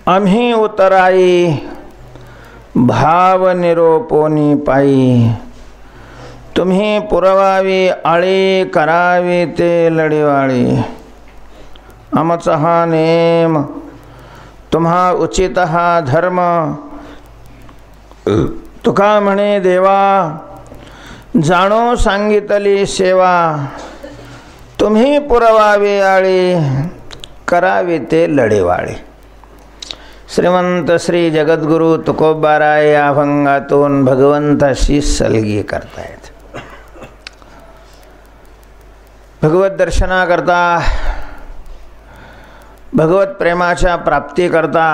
आम्ही उतराई भाव निरोपोनी पायी, तुम्ही पुरवावी आळी करावी ते लढीवाळी। आमचा हा नेम तुम्हा उचित हा धर्म, तुका म्हणे देवा जाणो सांगितली सेवा। तुम्ही पुरवावी आळी करावी ते लढीवाळी। श्रीमंत श्री जगद्गुरु तुकोबाराय या अभंगातून भगवंताशी सलगी करतायत। भगवत दर्शनाकरता, भगवत प्रेमाच्या प्राप्तीकरता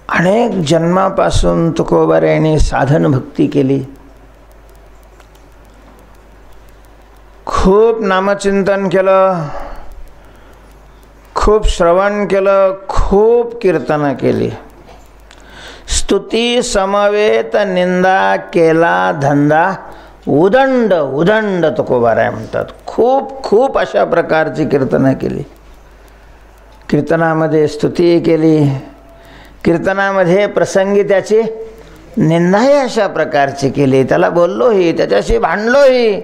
अनेक जन्मापासून तुकोबारायांनी साधन भक्ती केली। खूप नामचिंतन केलं, खूप श्रवण केलं, खूप कीर्तन केली। स्तुती समवेत निंदा केला धंदा उदंड उदंड तुकोबाराय म्हणतात। खूप खूप अशा प्रकारची कीर्तनं केली। कीर्तनामध्ये स्तुती केली, कीर्तनामध्ये प्रसंगी त्याची निंदाही अशा प्रकारची केली। त्याला बोललोही, त्याच्याशी भांडलोही,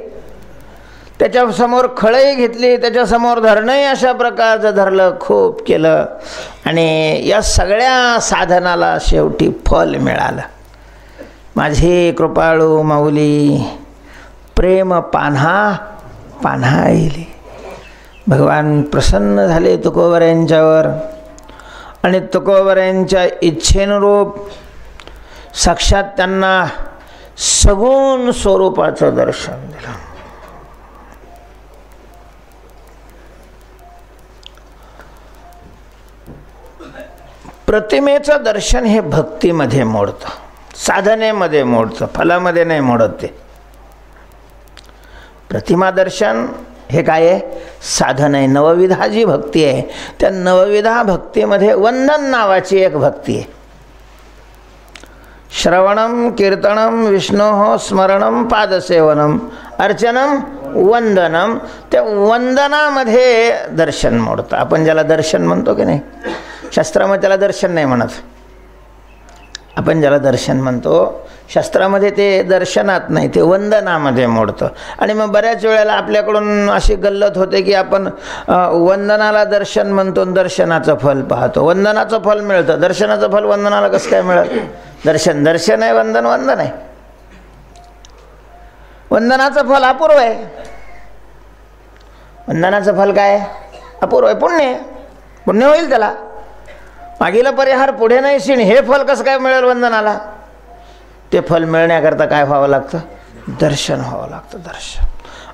त्याच्यासमोर खळही घेतली, त्याच्यासमोर धरणंही अशा प्रकारचं धरलं, खूप केलं। आणि या सगळ्या साधनाला शेवटी फल मिळालं। माझी कृपाळू माऊली प्रेम पान्हा पान्हा येली। भगवान प्रसन्न झाले तुकोबारायांच्यावर आणि तुकोबारायांच्या इच्छेनुरूप साक्षात त्यांना सगुण स्वरूपाचं दर्शन दिलं। प्रतिमेचं दर्शन हे भक्तीमध्ये मोडतं, साधनेमध्ये मोडतं, फलामध्ये नाही मोडत ते। प्रतिमा दर्शन हे काय आहे? साधन आहे। नवविधा जी भक्ती आहे त्या नवविधा भक्तीमध्ये वंदन नावाची एक भक्ती आहे। श्रवणम कीर्तनम विष्णोः स्मरणम पादसेवनम अर्चनम वंदनम। त्या वंदनामध्ये दर्शन मोडतं। आपण ज्याला दर्शन म्हणतो की नाही, शास्त्रामध्ये त्याला दर्शन नाही म्हणत। आपण ज्याला दर्शन म्हणतो शास्त्रामध्ये ते दर्शनात नाही, ते वंदनामध्ये मोडतं। आणि मग बऱ्याच वेळेला आपल्याकडून अशी गल्लत होते की आपण वंदनाला दर्शन म्हणतो, दर्शनाचं फल पाहतो। वंदनाचं फल मिळतं, दर्शनाचं फल वंदनाला कसं काय मिळेल? दर्शन दर्शन आहे, वंदन वंदन आहे। वंदनाचं फल अपूर्व आहे। वंदनाचं फल काय? अपूर्व आहे, पुण्य आहे, पुण्य होईल त्याला। मागील परिहार पुढे नाही शिण, हे फल कसं काय मिळेल वंदनाला? ते फल मिळण्याकरता काय व्हावं लागतं? दर्शन व्हावं लागतं, दर्शन।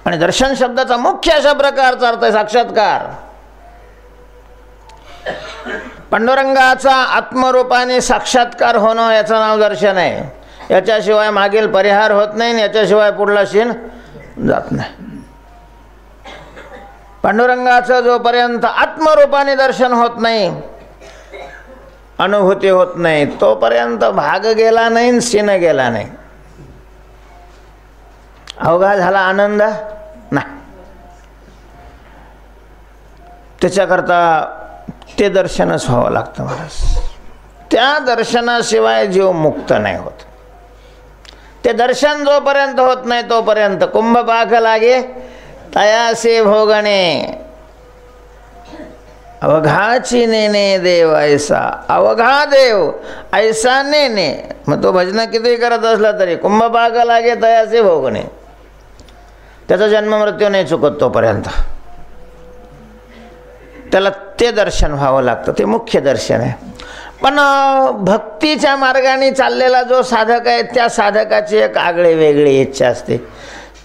आणि दर्शन शब्दाचा मुख्य अशा प्रकारचा अर्थ आहे साक्षात्कार। पांडुरंगाचा आत्मरूपाने साक्षात्कार होणं याचं नाव दर्शन आहे। याच्याशिवाय मागील परिहार होत नाही, याच्याशिवाय पुढला शिण जात नाही। पांडुरंगाचं जोपर्यंत आत्मरूपाने दर्शन होत नाही, अनुभूती होत नाही, तोपर्यंत भाग गेला नाही, शिन गेला नाही। अवघा झाला आनंद नाही। त्याच्याकरता ते दर्शनच व्हावं लागतं महाराज। त्या दर्शनाशिवाय जीव मुक्त नाही होत। ते दर्शन जोपर्यंत होत नाही तोपर्यंत कुंभ पाक लागे तयासे भोगणे। अवघाची नेने देव ऐसा, अवघा देव ऐसा नेने। मग तो भजन किती करत असला तरी कुंभ पाक लागे तयासे भोगणे। त्याचा जन्म मृत्यू नाही चुकत तोपर्यंत त्याला ते दर्शन व्हावं लागतं, ते मुख्य दर्शन आहे। पण भक्तीच्या मार्गाने चाललेला जो साधक आहे त्या साधकाची एक आगळी वेगळी इच्छा असते।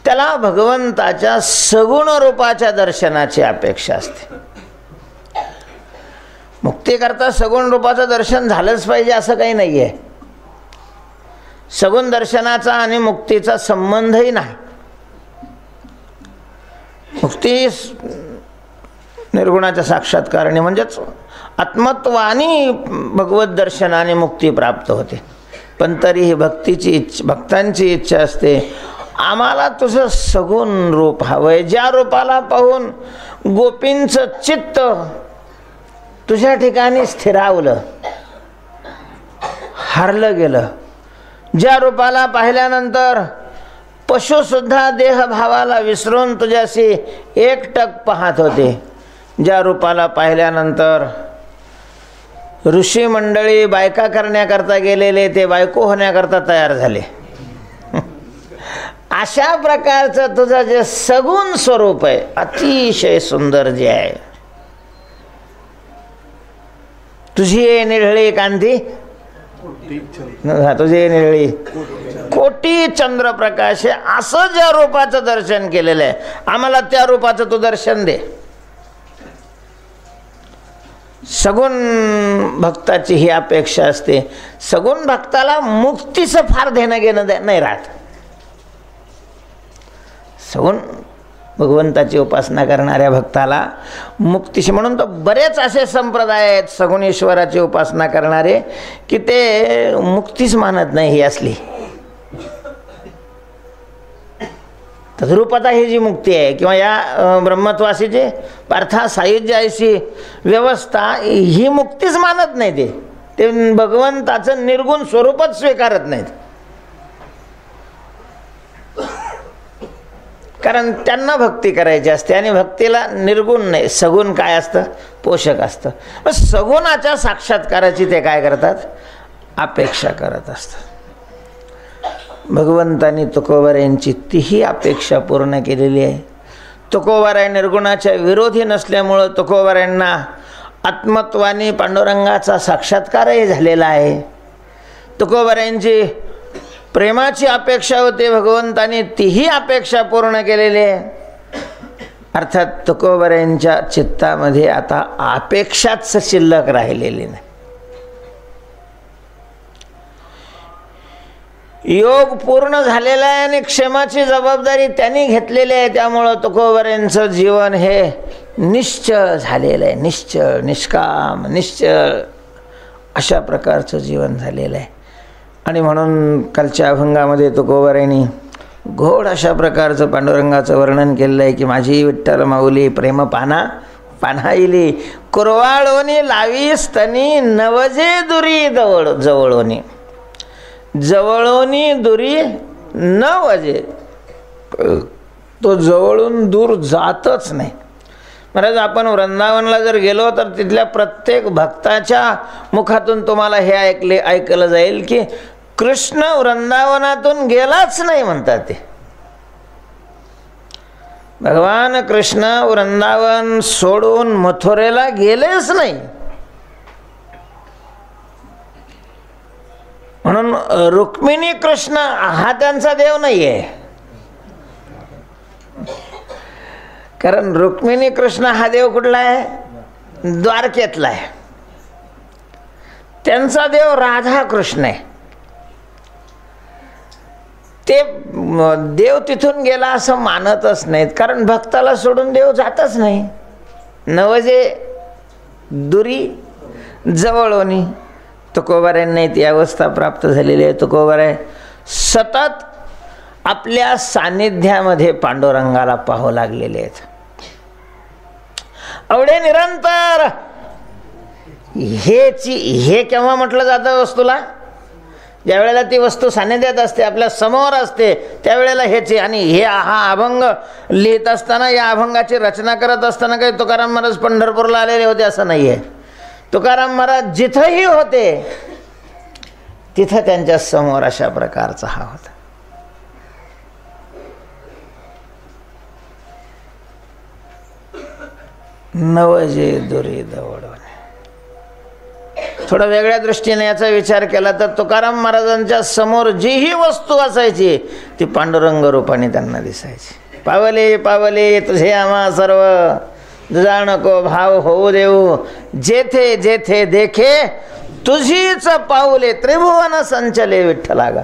त्याला भगवंताच्या सगुण रूपाच्या दर्शनाची अपेक्षा असते। मुक्तीकरता सगुण रूपाचं दर्शन झालंच पाहिजे असं काही नाही आहे। सगुण दर्शनाचा आणि मुक्तीचा संबंधही नाही। मुक्ती निर्गुणाच्या साक्षात्काराने म्हणजेच आत्मत्वानी भगवत दर्शनाने मुक्ती प्राप्त होते। पण तरीही भक्तांची इच्छा असते आम्हाला तुझं सगुण रूप हवंय, ज्या रूपाला पाहून गोपींचं चित्त तुझ्या ठिकाणी स्थिरावलं, हरलं गेलं. ज्या रूपाला पाहिल्यानंतर पशुसुद्धा देहभावाला विसरून तुझ्याशी एकटक पाहत होते, ज्या रूपाला पाहिल्यानंतर ऋषी मंडळी बायका करण्याकरता गेलेले ते बायको होण्याकरता तयार झाले, अशा प्रकारचं तुझं जे सगुण स्वरूप आहे, अतिशय सुंदर जे आहे, तुझी निळी कांती, तुझी निळी कोटी चंद्रप्रकाश आहे, असं ज्या रूपाचं दर्शन केलेलं आहे, आम्हाला त्या रूपाचं तू दर्शन दे. सगुण भक्ताची ही अपेक्षा असते. सगुण भक्ताला मुक्तीचं फार देणं घेणं नाही राहत. सगुण भगवंताची उपासना करणाऱ्या भक्ताला मुक्तीशी, म्हणून तर बरेच असे संप्रदाय आहेत सगुण ईश्वराची उपासना करणारे की ते मुक्तीच मानत नाही ही असली. तद्रूपता ही जी मुक्ती आहे किंवा या ब्रह्मत्वासीची पार्था सायुज्याची व्यवस्था ही मुक्तीच मानत नाही. ते भगवंताचं निर्गुण स्वरूपच स्वीकारत नाहीत, कारण त्यांना भक्ती करायची असते आणि भक्तीला निर्गुण नाही, सगुण काय असतं, पोषक असतं. पण सगुणाच्या साक्षात्काराची ते काय करतात, अपेक्षा करत असतात. भगवंतांनी तुकोबारायांची तीही अपेक्षा पूर्ण केलेली आहे. तुकोबाराय निर्गुणाच्या विरोधी नसल्यामुळं तुकोबारायांना आत्मत्वाने पांडुरंगाचा साक्षात्कारही झालेला आहे. तुकोबारायांची प्रेमाची अपेक्षा होते, भगवंतांनी तीही अपेक्षा पूर्ण केलेली आहे. अर्थात तुकोबारायांच्या चित्तामध्ये आता अपेक्षाच शिल्लक राहिलेली नाही. योग पूर्ण झालेला आहे आणि क्षेमाची जबाबदारी त्यांनी घेतलेली आहे. त्यामुळं तुकोबारायांचं जीवन हे निश्चळ झालेलं आहे. निश्चळ, निष्काम, निश्चळ अशा प्रकारचं जीवन झालेलं आहे. आणि म्हणून कालच्या अभंगामध्ये तुकोबारायांनी घोड अशा प्रकारचं पांडुरंगाचं वर्णन केलेलं आहे की माझी विठ्ठल माऊली प्रेम पाना पान्हाईली, कुरवाळोनी लावी स्तनी, नवजे दुरी जवळोनी. जवळोनी दुरी न वजे, तो जवळून दूर जातच नाही. महाराज आपण वृंदावनला जर गेलो तर तिथल्या प्रत्येक भक्ताच्या मुखातून तुम्हाला हे ऐकलं जाईल की कृष्ण वृंदावनातून गेलाच नाही म्हणतात ते. भगवान कृष्ण वृंदावन सोडून मथुरेला गेलेच नाही. म्हणून रुक्मिणी कृष्ण हा त्यांचा देव नाही आहे, कारण रुक्मिणी कृष्ण हा देव कुठला आहे, द्वारकेतला आहे. त्यांचा देव राधा कृष्ण आहे. ते देव तिथून गेला असं मानतच नाहीत, कारण भक्ताला सोडून देव जातच नाही. नवजे दुरी जवळोनी, तुकोबारायांना ती अवस्था प्राप्त झालेली आहे. तुकोबाराय सतत आपल्या सानिध्यामध्ये पांडुरंगाला पाहू लागलेले आहेत. एवढे निरंतर हे केव्हा म्हटलं जातं वस्तूला, ज्या वेळेला ती वस्तू सानिध्यात असते, आपल्या समोर असते, त्यावेळेला हेची. आणि हे हा अभंग लिहित असताना, या अभंगाची रचना करत असताना काही तुकाराम महाराज पंढरपूरला आलेले होते असं नाही आहे. तुकाराम महाराज जिथंही होते तिथं त्यांच्या समोर अशा प्रकारचा हा होता. नवजे दुरी दवडवणे. थोडा वेगळ्या दृष्टीने याचा विचार केला तर तुकाराम महाराजांच्या समोर जी ही वस्तू असायची ती पांडुरंग रूपाने त्यांना दिसायची. पावले पावले तुझे आम्हा सर्व, तुझा नको भाव होऊ देऊ, जेथे जेथे देखे तुझीच पाऊले, त्रिभुवन संचले विठ्ठलागा.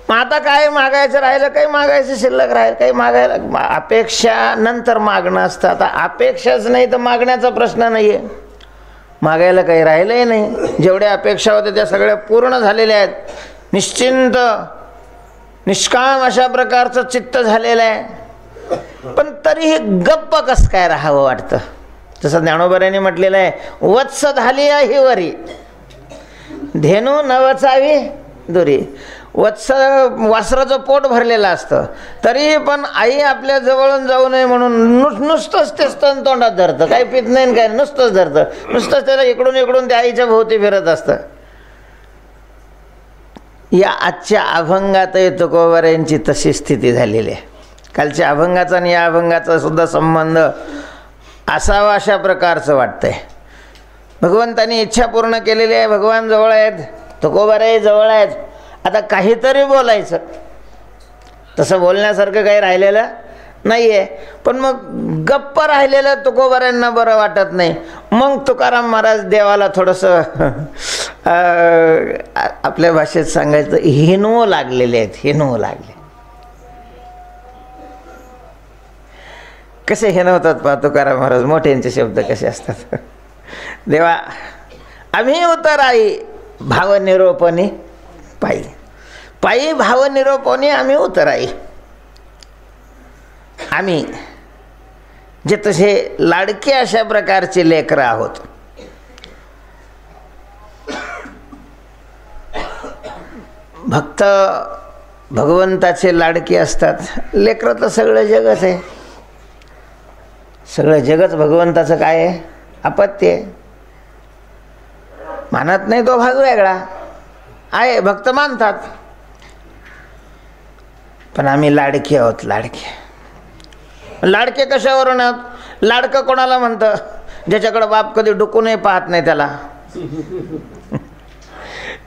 मग आता काय मागायचं राहिलं, काही मागायचं शिल्लक राहील, काही मागायला अपेक्षा नंतर मागणं असतं. आता अपेक्षाच नाही तर मागण्याचा प्रश्न नाही आहे. मागायला काही राहिलंही नाही. जेवढ्या अपेक्षा होत्या त्या सगळ्या पूर्ण झालेल्या आहेत. निश्चिंत निष्काम अशा प्रकारचं चित्त झालेलं आहे. पण तरीही गप्प कसं काय राहावं वाटतं. तसं ज्ञानोबरांनी म्हटलेलं आहे, वत्स झाली ही वरी, धेनू नवचावी दुरी. वत्स वासराचं पोट भरलेलं असतं, तरी पण आई आपल्या जवळून जाऊ नये म्हणून नुसतंच ते स्तन तोंडात धरतं, काही पित नाही काय, नुसतंच धरतं, नुसतंच त्याला इकडून इकडून त्या आईच्या भोवती फिरत असतं. या आजच्या अभंगातही तुकोबारायांची तशी स्थिती झालेली आहे. कालच्या अभंगाचा आणि या अभंगाचा सुद्धा संबंध असावा अशा प्रकारचं वाटतंय. भगवंतानी इच्छा पूर्ण केलेली आहे, भगवान जवळ आहेत, तुकोबाराही जवळ आहेत. आता काहीतरी बोलायचं, तसं बोलण्यासारखं काही राहिलेलं नाही आहे. पण मग गप्प राहिलेलं तुकोबारांना बरं वाटत नाही. मग तुकाराम महाराज देवाला थोडंसं आपल्या भाषेत सांगायचं हिनवू लागलेले आहेत, हिनवू लागले. कसे हिनवतात पहा तुकाराम महाराज, मोठ्यांचे शब्द कसे असतात. देवा आम्ही उतराई भावनिरोपणी पायी, पायी भावनिरोपणी आम्ही उतराई. आम्ही जे तसे लाडके अशा प्रकारचे लेकरं आहोत. भक्त भगवंताचे लाडके असतात. लेकरं तर सगळं जगच आहे, सगळं जगच भगवंताचं काय आहे, अपत्य आहे. मानत नाही तो भाग वेगळा आहे, भक्त मानतात. पण आम्ही लाडके आहोत. लाडके लाडके कशावरून आहोत? लाडकं कोणाला म्हणतं? ज्याच्याकडं बाप कधी डुकूनही पाहत नाही त्याला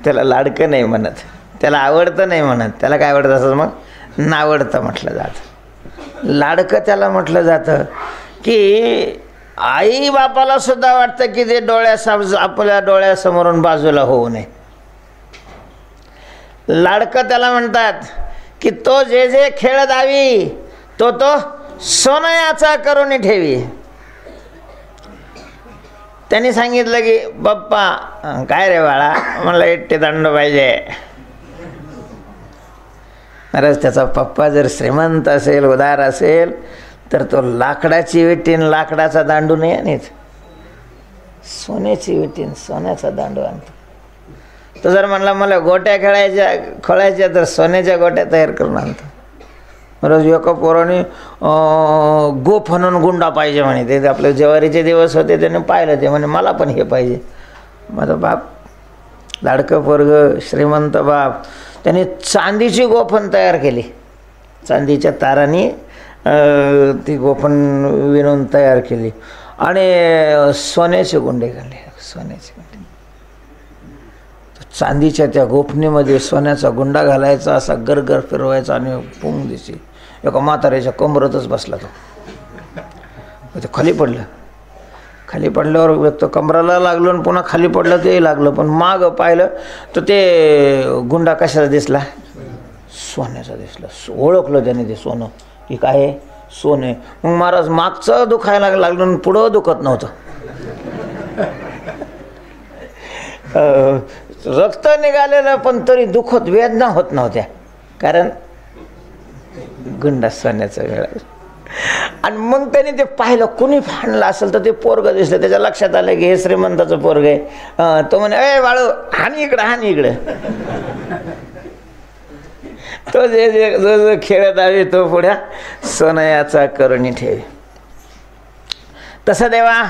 त्याला लाडकं नाही म्हणत, त्याला आवडतं नाही म्हणत. त्याला काय आवडतं असं मग नावडतं म्हटलं जातं. लाडकं त्याला म्हटलं जातं की आई बापाला सुद्धा वाटतं की ते आपल्या डोळ्यासमोरून बाजूला होऊ नये. लाडकं त्याला म्हणतात की तो जे जे खेळ दावी तो सोनयाचा करून ठेवी. त्यांनी सांगितलं की पप्पा काय रे बाळा, मला एकटे दंड पाहिजे. महाराज त्याचा पप्पा जर श्रीमंत असेल, उदार असेल, तर तो लाकडाची विटीन लाकडाचा दांडू नाही आणत, सोन्याची विटीन सोन्याचा दांडू आणतो. तो जर म्हणला मला गोट्या खेळायच्या तर सोन्याच्या गोट्या तयार करून आणतो. महाराज एका पोराने गोफ म्हणून गुंडा पाहिजे म्हणे. ते आपले ज्वारीचे दिवस होते, त्याने पाहिलं, ते म्हणे मला पण हे पाहिजे. माझा बाप लाडकं पोरग श्रीमंत बाप, त्याने चांदीची गोफण तयार केली. चांदीच्या तारांनी ती गोफण विणून तयार केली आणि सोन्याचे गुंडे घालले. सोन्याचे गुंडे चांदीच्या त्या गोफणीमध्ये सोन्याचा गुंडा घालायचा, असा गरगर फिरवायचा आणि पुंग दिशी एका म्हाताऱ्याच्या कमरतच बसला तो. ते खाली पडलं. खाली पडल्यावर तो कमराला लागलो आणि पुन्हा खाली पडलं, ते लागलं. पण माग पाहिलं तर ते गुंडा कशाचा दिसला? सोन्याचा दिसला. ओळखलं त्याने ते सोनं की काय आहे, सोने. मग महाराज मागचं दुखायला लागलं आणि पुढं दुखत नव्हतं. रक्त निघालेलं पण तरी दुखत वेदना होत नव्हत्या, कारण गुंडा सोन्याचा वेळ. आणि मग त्याने ते पाहिलं, कुणी फाणलं असेल तर ते पोरगं दिसलं. त्याच्या लक्षात आलं की हे श्रीमंताचं पोरग आहे. तो म्हणे ए बाळू हानी इकडं, हानी इकडं. तो जो खेळत आहे तो पुढ्या सोनयाचा करुणी ठेवी. तसं देवा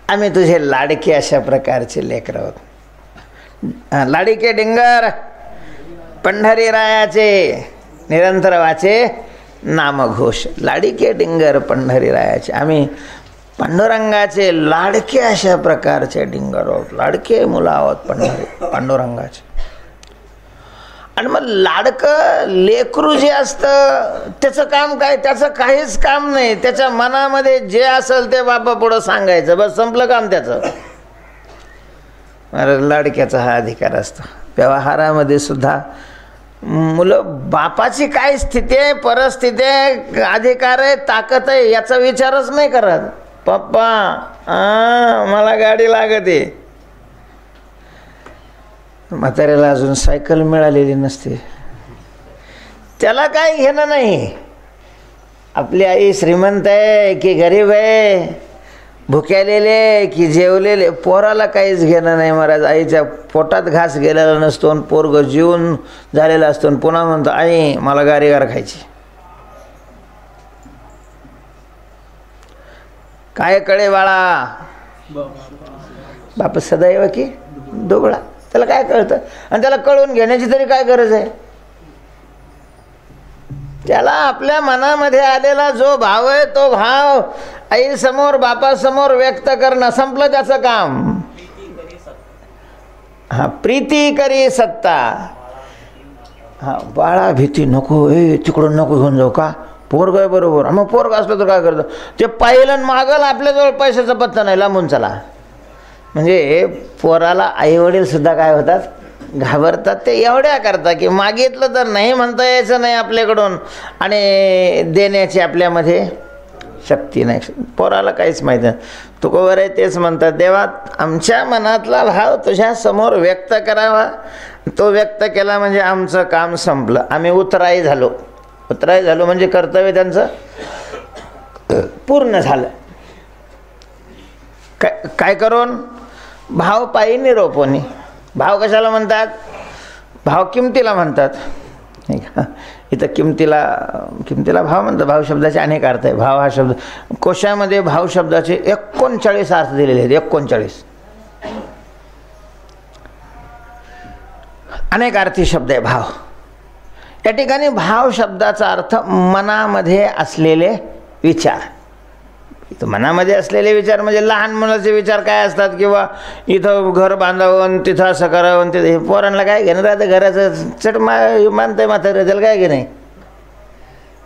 आम्ही तुझे लाडके अशा प्रकारचे लेकरं आहोत. लाडके डिंगर पंढरी रायाचे निरंतर वाचे नामघोष. लाडके डिंगर पंढरी रायाचे, आम्ही पांडुरंगाचे लाडके अशा प्रकारचे डिंगर आहोत. लाडके मुलं आहोत पांडुरंगाचे. आणि मग लाडकं लेकरू जे असतं त्याचं काम काय? त्याचं काहीच काम नाही. त्याच्या मनामध्ये जे असेल ते बापा पुढं सांगायचं, बस संपलं काम त्याचं. लाडक्याचा हा अधिकार असतो. व्यवहारामध्ये सुद्धा मुलं बापाची काय स्थिती आहे, परिस्थिती आहे, अधिकार आहे, ताकद आहे याचा विचारच नाही करत. पप्पा मला गाडी लागते. म्हाताऱ्याला अजून सायकल मिळालेली नसते, त्याला काय घेणं नाही. आपली आई श्रीमंत आहे की गरीब आहे, भुक्यालेले की जेवलेले, पोराला काहीच घेणं नाही महाराज. आईच्या पोटात घास गेलेला नसतो आणि पोरग जीवन झालेलं असतो आणि पुन्हा म्हणतो आई मला गारीगार खायची. काय कळे बाळा, बाप सदैव की दुबळा. त्याला काय कळतं आणि त्याला कळून घेण्याची तरी काय गरज आहे. त्याला आपल्या मनामध्ये आलेला जो भाव आहे तो भाव आई समोर बापासमोर व्यक्त करणं, संपलं त्याचं काम. हा, प्रीती करी सत्ता. हा, बाळा भीती नको, तिकडून नको घेऊन जाऊ. का पोरग आहे बरोबर, मग पोरग असलं तर काय करतं ते पाहिलं मागल, आपल्याजवळ पैशाचा पत्ता नाही, लांबून चला. म्हणजे पोराला आई वडील सुद्धा काय होतात, घाबरतात. ते एवढ्या करता की मागितलं तर नाही म्हणता यायचं नाही आपल्याकडून आणि देण्याची आपल्यामध्ये शक्ती नाही. पोराला काहीच माहीत नाही. तुकोबर आहे तेच म्हणतात, देवा आमच्या मनातला भाव तुझ्या समोर व्यक्त करावा. तो व्यक्त केला म्हणजे आमचं काम संपलं. आम्ही उतराई झालो. उतराई झालो म्हणजे कर्तव्य त्यांचं पूर्ण झालं. काय करून? भाव पायी निरोपोनी. भाव कशाला म्हणतात? भाव किमतीला म्हणतात, नाही का. इथं किमतीला भाव म्हणतात. भाव शब्दाचे अनेक अर्थ आहे. भाव हा शब्द कोशामध्ये भाव शब्दाचे 39 अर्थ दिलेले आहेत. 39 अनेक अर्थी शब्द आहे भाव. या ठिकाणी भाव शब्दाचा अर्थ मनामध्ये असलेले विचार. इथं मनामध्ये असलेले विचार म्हणजे लहान मुलाचे विचार काय असतात, किंवा इथं घर बांधावं तिथं असं करावं तिथं. हे पोरांना काय घेणं राहतं, घराचं चट मानतंय म्हातारं, त्याला काय घेणं.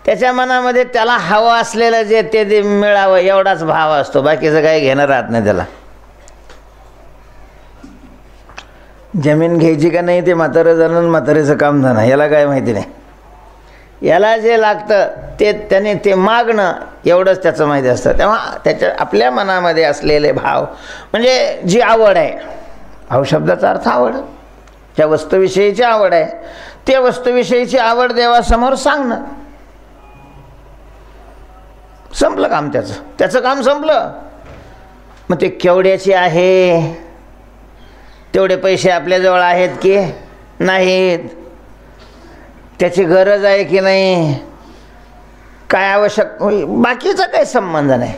त्याच्या मनामध्ये त्याला हवं असलेलं जे ते मिळावं एवढाच भाव असतो, बाकीचं काही घेणं राहत नाही त्याला. जमीन घ्यायची का नाही ते म्हातारं जाणून म्हातारीचं काम झालं, याला काय माहिती नाही. याला जे लागतं ते त्याने ते मागणं एवढंच त्याचं माहिती असतं. तेव्हा त्याच्या आपल्या मनामध्ये असलेले भाव म्हणजे जी आवड आहे. भाव शब्दाचा अर्थ आवड. ज्या वस्तूविषयीची आवड आहे त्या वस्तूविषयीची आवड देवासमोर सांगणं. संपलं काम त्याचं काम संपलं. मग ते केवढ्याची आहे, तेवढे पैसे आपल्याजवळ आहेत की नाहीत, त्याची गरज आहे की नाही, काय आवश्यक, बाकीचा काही संबंध नाही.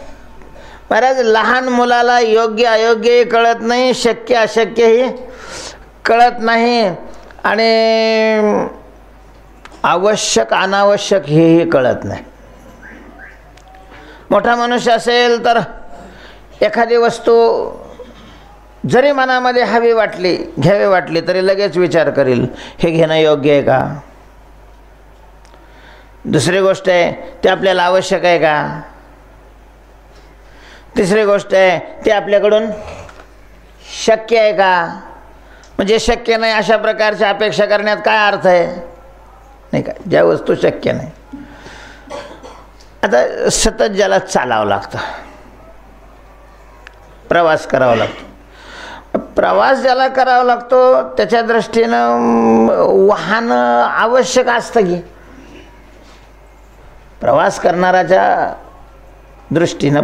महाराज लहान मुलाला योग्य अयोग्यही कळत नाही, शक्य अशक्यही कळत नाही आणि आवश्यक अनावश्यक हेही कळत नाही. मोठा मनुष्य असेल तर एखादी वस्तू जरी मनामध्ये हवी वाटली, घ्यावी वाटली तरी लगेच विचार करील हे घेणं योग्य आहे का. दुसरी गोष्ट आहे ते आपल्याला आवश्यक आहे का. तिसरी गोष्ट आहे ते आपल्याकडून शक्य आहे का. म्हणजे शक्य नाही अशा प्रकारच्या अपेक्षा करण्यात काय अर्थ आहे, नाही का. ज्या वस्तू शक्य नाही. आता सतत ज्याला चालावं लागतं, प्रवास करावा लागतो, प्रवास ज्याला करावा लागतो त्याच्या दृष्टीनं वाहन आवश्यक असतं की. प्रवास करणाऱ्याच्या दृष्टीनं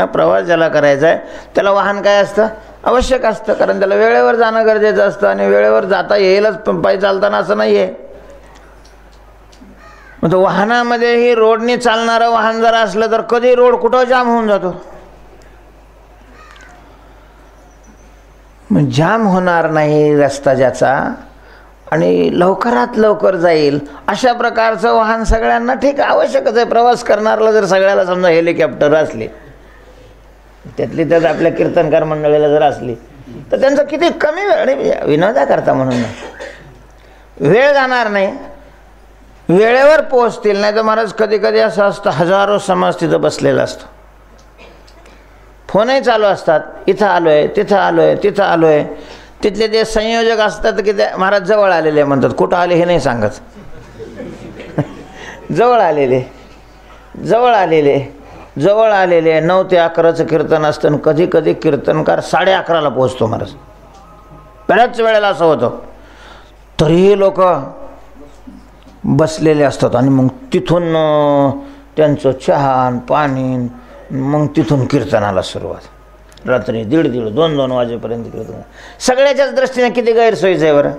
प्रवास ज्याला करायचा आहे त्याला वाहन काय असतं, आवश्यक असतं. कारण त्याला वेळेवर जाणं गरजेचं असतं आणि वेळेवर जाता येईलच पायी चालताना असं नाही आहे. मग तो वाहनामध्येही रोडने चालणारं वाहन जर असलं तर कधी रोड कुठं जाम होऊन जातो. मग जाम होणार नाही रस्ता ज्याचा आणि लवकरात लवकर जाईल अशा प्रकारचं वाहन सगळ्यांना ठीक आवश्यकच आहे. प्रवास करणाऱ्याला जर सगळ्याला समजा हेलिकॉप्टर असली, त्यातली त्यात आपल्या कीर्तनकार मंडळीला जर असली तर त्यांचं किती कमी वेळ, विनोदा करता म्हणून वेळ जाणार नाही, वेळेवर पोहोचतील. नाही तर महाराज कधी कधी असं असतं हजारो समाज तिथं बसलेला असतो, फोनही चालू असतात, इथं आलोय तिथं आलोय तिथं आलोय. तिथले जे संयोजक असतात की ते महाराज जवळ आलेले म्हणतात, कुठं आले हे नाही सांगत. जवळ आलेले 9 ते 11चं कीर्तन असतं. कधी कधी कीर्तनकार 11:30ला पोहोचतो महाराज. बऱ्याच वेळेला असं होतं. तरीही लोक बसलेले असतात आणि मग तिथून त्यांचं चहा पाणी मग तिथून कीर्तनाला सुरुवात, रात्री 1:30, 2-2 वाजेपर्यंत कीर्तन. सगळ्याच्याच दृष्टीने किती गैरसोयीचं आहे बरं.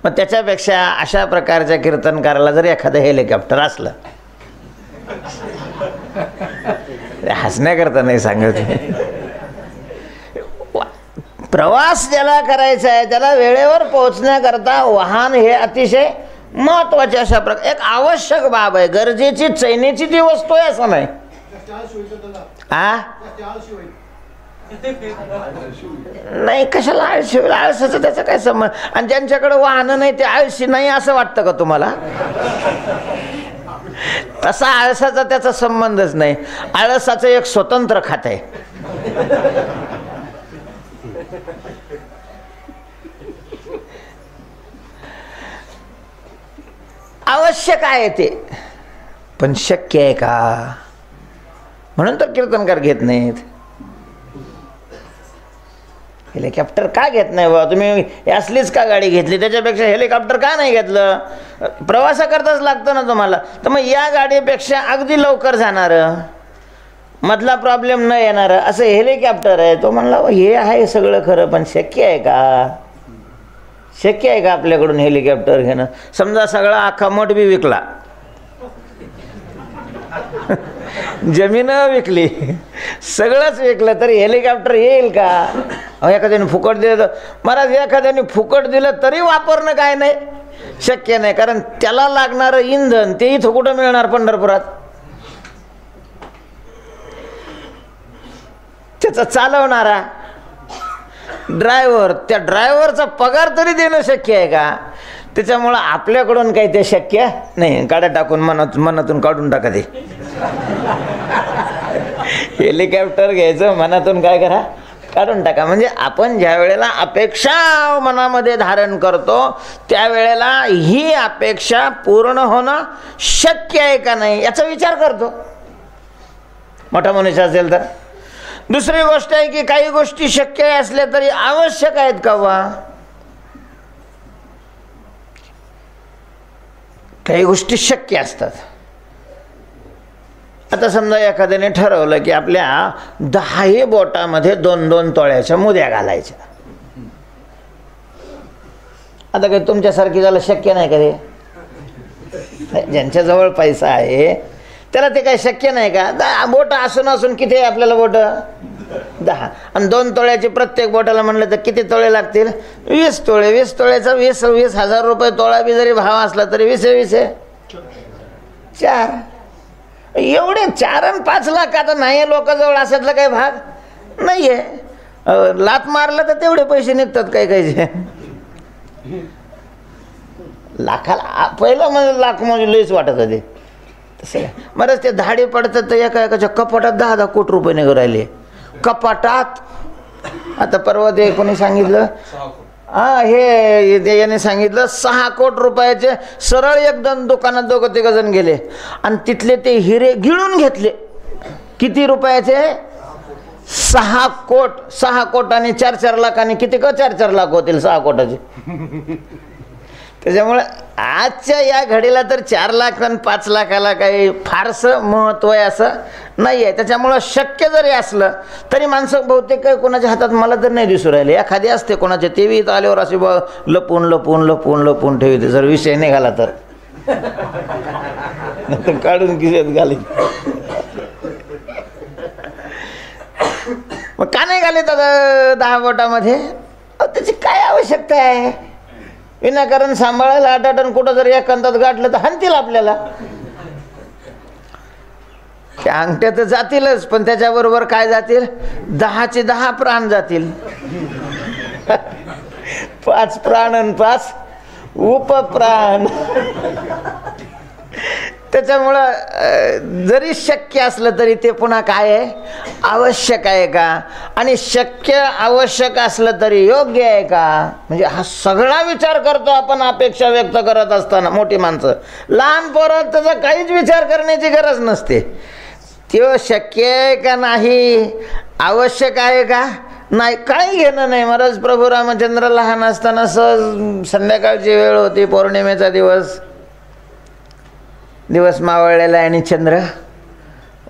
मग त्याच्यापेक्षा अशा प्रकारच्या कीर्तनकाराला जर एखादं हेलिकॉप्टर असलं, हसण्याकरता नाही सांगत, प्रवास ज्याला करायचा आहे त्याला वेळेवर पोहोचण्याकरता वाहन हे अतिशय महत्वाचे अशा प्रकार एक आवश्यक बाब आहे, गरजेची चैनीची ती वस्तू आहे असं नाही. नाही, कशाला आळशी होईल? आळसाचं त्याचा काय संबंध? आणि ज्यांच्याकडे वाहन नाही ते आळशी नाही असं वाटतं का तुम्हाला? तसा आळसाचा त्याचा संबंधच नाही. आळसाचं एक स्वतंत्र खातं आहे. आवश्यक आहे ते, पण शक्य आहे का? म्हणून तर कीर्तनकार घेत नाहीत. हेलिकॉप्टर का घेत नाही बा? तुम्ही असलीच का गाडी घेतली? त्याच्यापेक्षा हेलिकॉप्टर का नाही घेतलं? प्रवासाकरताच लागतं ना तुम्हाला. तर मग या गाडीपेक्षा अगदी लवकर जाणार, मधला प्रॉब्लेम न येणार असं हेलिकॉप्टर आहे. तो म्हणला हे आहे सगळं खरं, पण शक्य आहे का? शक्य आहे का आपल्याकडून हेलिकॉप्टर घेणं? समजा सगळा अख्खा मठ बी विकला, जमीन विकली, सगळंच विकलं, तरी हेलिकॉप्टर येईल का? एखाद्याने फुकट दिलं तर महाराज, एखाद्याने फुकट दिलं तरी वापरणं काय नाही, शक्य नाही. कारण त्याला लागणारं इंधन ते इथं कुठं मिळणार? पंढरपुरात. त्याचा चालवणारा ड्रायव्हर, त्या ड्रायव्हरचा पगार तरी देणं शक्य आहे का? त्याच्यामुळं आपल्याकडून काही ते शक्य नाही. काढा टाकून मनातून काढून टाका ते. हेलिकॉप्टर घ्यायचं मनातून काय करा, काढून टाका. म्हणजे आपण ज्या वेळेला अपेक्षा मनामध्ये धारण करतो त्यावेळेला ही अपेक्षा पूर्ण होणं शक्य आहे का नाही याचा विचार करतो, मोठा मनुष्य असेल तर. दुसरी गोष्ट आहे की काही गोष्टी शक्य असल्या तरी आवश्यक आहेत का वा? काही गोष्टी शक्य असतात. आता समजा एखाद्याने ठरवलं की आपल्या 10 बोटामध्ये 2-2 तोळ्याच्या मुद्या घालायच्या. आता काही तुमच्यासारखी झालं शक्य नाही का ते? ज्यांच्याजवळ पैसा आहे त्याला ते काही शक्य नाही का? 10 बोट असून किती आहे आपल्याला बोट? 10. आणि 2 तोळ्याचे प्रत्येक बोटाला म्हणलं तर किती तोळे लागतील? 20 तोळे. 20 तोळ्याचा 20,000 रुपये तोळा बी जरी भाव असला तरी 20 आहे 4. एवढे 4 आणि 5 लाख आता नाही लोकांजवळ, असातला काही भाग नाहीये. लात मारलं तर तेवढे पैसे निघतात काही काहीचे. लाखाला पहिलं म्हणजे लाख म्हणजे लईच वाटत होते तसं. बरंच ते धाडे पडतात तर एका कपाटात 10-10 कोटी रुपये निघून राहिले कपाटात. आता परवा ते कोणी सांगितलं, हे याने सांगितलं 6 कोटी रुपयाचे सरळ एकदम दुकानात 2-3 जण गेले आणि तिथले ते हिरे गिळून घेतले. किती रुपयाचे? 6 कोट. 6 कोट आणि 4-4 लाखांनी किती का? 4-4 लाख होतील 6 कोटाचे. त्याच्यामुळे आजच्या या घडीला तर 4 लाख आणि 5 लाखाला काही फारसं महत्त्व आहे असं नाही आहे. त्याच्यामुळं शक्य जरी असलं तरी माणसं बहुतेक काही कोणाच्या हातात मला तर नाही दिसू राहिले. एखादी असते कोणाच्या तेवी इथं आल्यावर असे लपून ठेवते. जर विषय निघाला तर काढून खिशात घाली. मग का नाही घाले तर 10 बोटामध्ये? त्याची काय आवश्यकता आहे? विनाकारण सांभाळायला आटाटन कुठं जर एकांतात गाठलं तर हाणतील आपल्याला. त्या अंगठ्या तर जातीलच, पण त्याच्याबरोबर काय जातील? 10चे 10 प्राण जातील. 5 प्राण आणि 5 उपप्राण. त्याच्यामुळं जरी शक्य असलं तरी ते पुन्हा काय आहे? आवश्यक आहे का? आणि शक्य आवश्यक असलं तरी योग्य आहे का? म्हणजे हा सगळा विचार करतो आपण अपेक्षा व्यक्त करत असताना. मोठी माणसं, लहान पोरं त्याचा काहीच विचार करण्याची गरज नसते. तो शक्य आहे का नाही, आवश्यक आहे का नाही, काही घेणं नाही. महाराज प्रभू रामचंद्र लहान असताना सहज संध्याकाळची वेळ होती, पौर्णिमेचा दिवस मावळलेला आणि चंद्र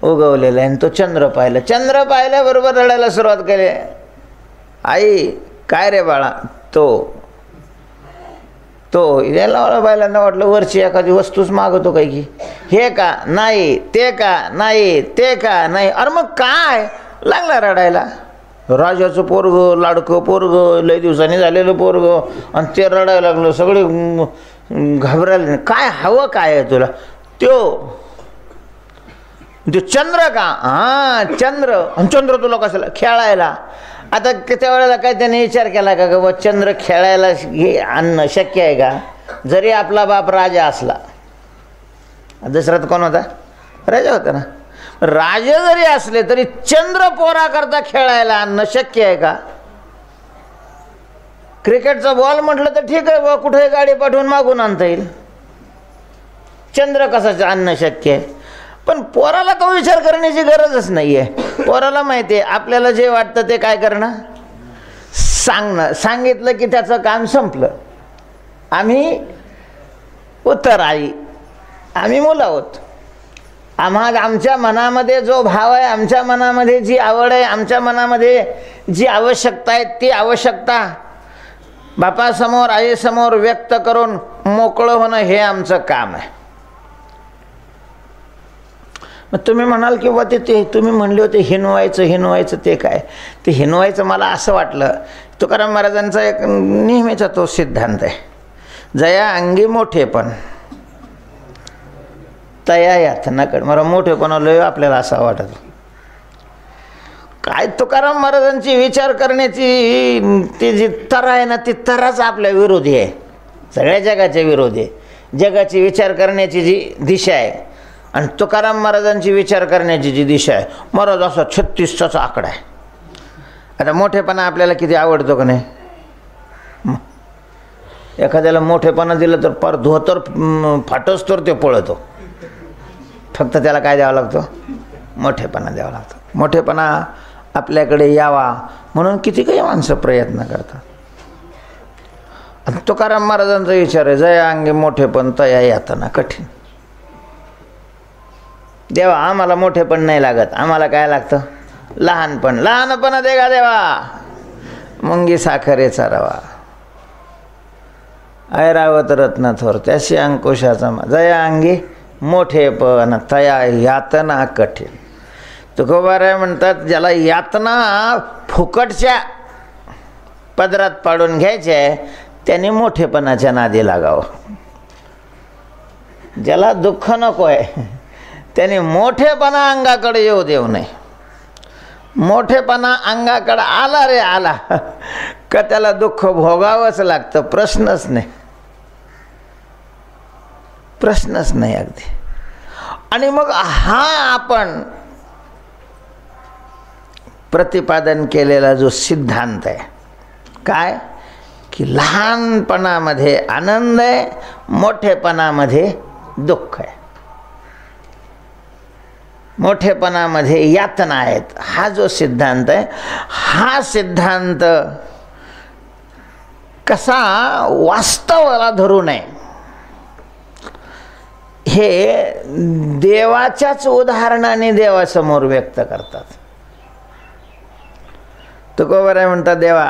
उगवलेला आहे आणि तो चंद्र पाहिला. चंद्र पाहिल्याबरोबर रडायला सुरुवात केली. आई काय रे बाळा? तो याला पहिल्यांदा वाटलं वरची एखादी वस्तूच मागवतो काय की, हे का नाही, ते का नाही, ते का नाही. अरे मग काय? लागला रडायला. राजाचं पोरग, लाडकं पोरग, लय दिवसांनी झालेलं पोरग, आणि ते रडायला लागलं. सगळे घाबरायला. काय हवं काय आहे तुला? तो चंद्र का? हां चंद्र. आणि चंद्र तुला कशाला? खेळायला. आता त्या वेळेला काय त्याने विचार केला का बा चंद्र खेळायला हे आणणं शक्य आहे का? जरी आपला बाप राजा असला. दशरथ कोण होता? राजा होता ना. राजे जरी असले तरी चंद्र पोराकरता खेळायला आणणं शक्य आहे का? क्रिकेटचा बॉल म्हटलं तर ठीक आहे बा, कुठे गाडी पाठवून मागून आणता येईल. चंद्र कसा आणणं शक्य आहे? पण पोराला तो विचार करण्याची गरजच नाही आहे. पोराला माहिती आहे आपल्याला जे वाटतं ते काय करणं, सांगणं. सांगितलं की त्याचं काम संपलं. आम्ही उत्तराई, आम्ही मुलं आहोत. आमच्या मनामध्ये जो भाव आहे, आमच्या मनामध्ये जी आवड आहे, आमच्या मनामध्ये जी आवश्यकता आहे, ती आवश्यकता बापासमोर आईसमोर व्यक्त करून मोकळं होणं हे आमचं काम आहे. मग तुम्ही म्हणाल की बा ते तुम्ही म्हणले होते हिनवायचं ते काय? ते हिनवायचं मला असं वाटलं, तुकाराम महाराजांचा एक नेहमीचा तो सिद्धांत आहे, जया अंगी मोठेपण तया यातना कड. मला मोठेपणा लय आपल्याला असं वाटत. काय तुकाराम महाराजांची विचार करण्याची ती जी तरा आहे ना, ती तराच आपल्या विरोधी आहे, सगळ्या जगाच्या विरोधी आहे. जगाची विचार करण्याची जी दिशा आहे आणि तुकाराम महाराजांची विचार करण्याची जी दिशा आहे, महाराज असा 36चा आकडा आहे. आता मोठेपणा आपल्याला किती आवडतो का नाही? एखाद्याला मोठेपणा दिलं तर पार धोतर फाटस तर ते पळतो. फक्त त्याला काय द्यावं लागतं? मोठेपणा द्यावा लागतो. मोठेपणा आपल्याकडे यावा म्हणून किती काही माणसं प्रयत्न करतात. आणि तुकाराम महाराजांचा विचार आहे, जया अंगी मोठेपण तया यातना कठीण. देवा आम्हाला मोठेपण नाही लागत, आम्हाला काय लागतं? लहानपण. लहानपण दे गा देवा, मुंगी साखरेचा रवा. ऐरावत रत्न थोर त्याशी अंकुशाचा जया अंगी मोठेपण तया यातना कठीण. तुकोबाराय म्हणतात, ज्याला यातना फुकटच्या पदरात पाडून घ्यायचे त्याने मोठेपणाच्या नादी लागावं. ज्याला दुःख नको आहे त्याने मोठेपणा अंगाकडे येऊ देऊ नये. मोठेपणा अंगाकडे आला रे आला का त्याला दुःख भोगावंच लागतं. प्रश्नच नाही अगदी. आणि मग हा आपण प्रतिपादन केलेला जो सिद्धांत आहे काय, की लहानपणामध्ये आनंद आहे, मोठेपणामध्ये दुःख आहे, मोठेपणामध्ये यातना आहेत, हा जो सिद्धांत आहे, हा सिद्धांत कसा वास्तवाला धरू नये हे देवाच्याच उदाहरणाने देवासमोर व्यक्त करतात. तुकोबाराय म्हणतात, देवा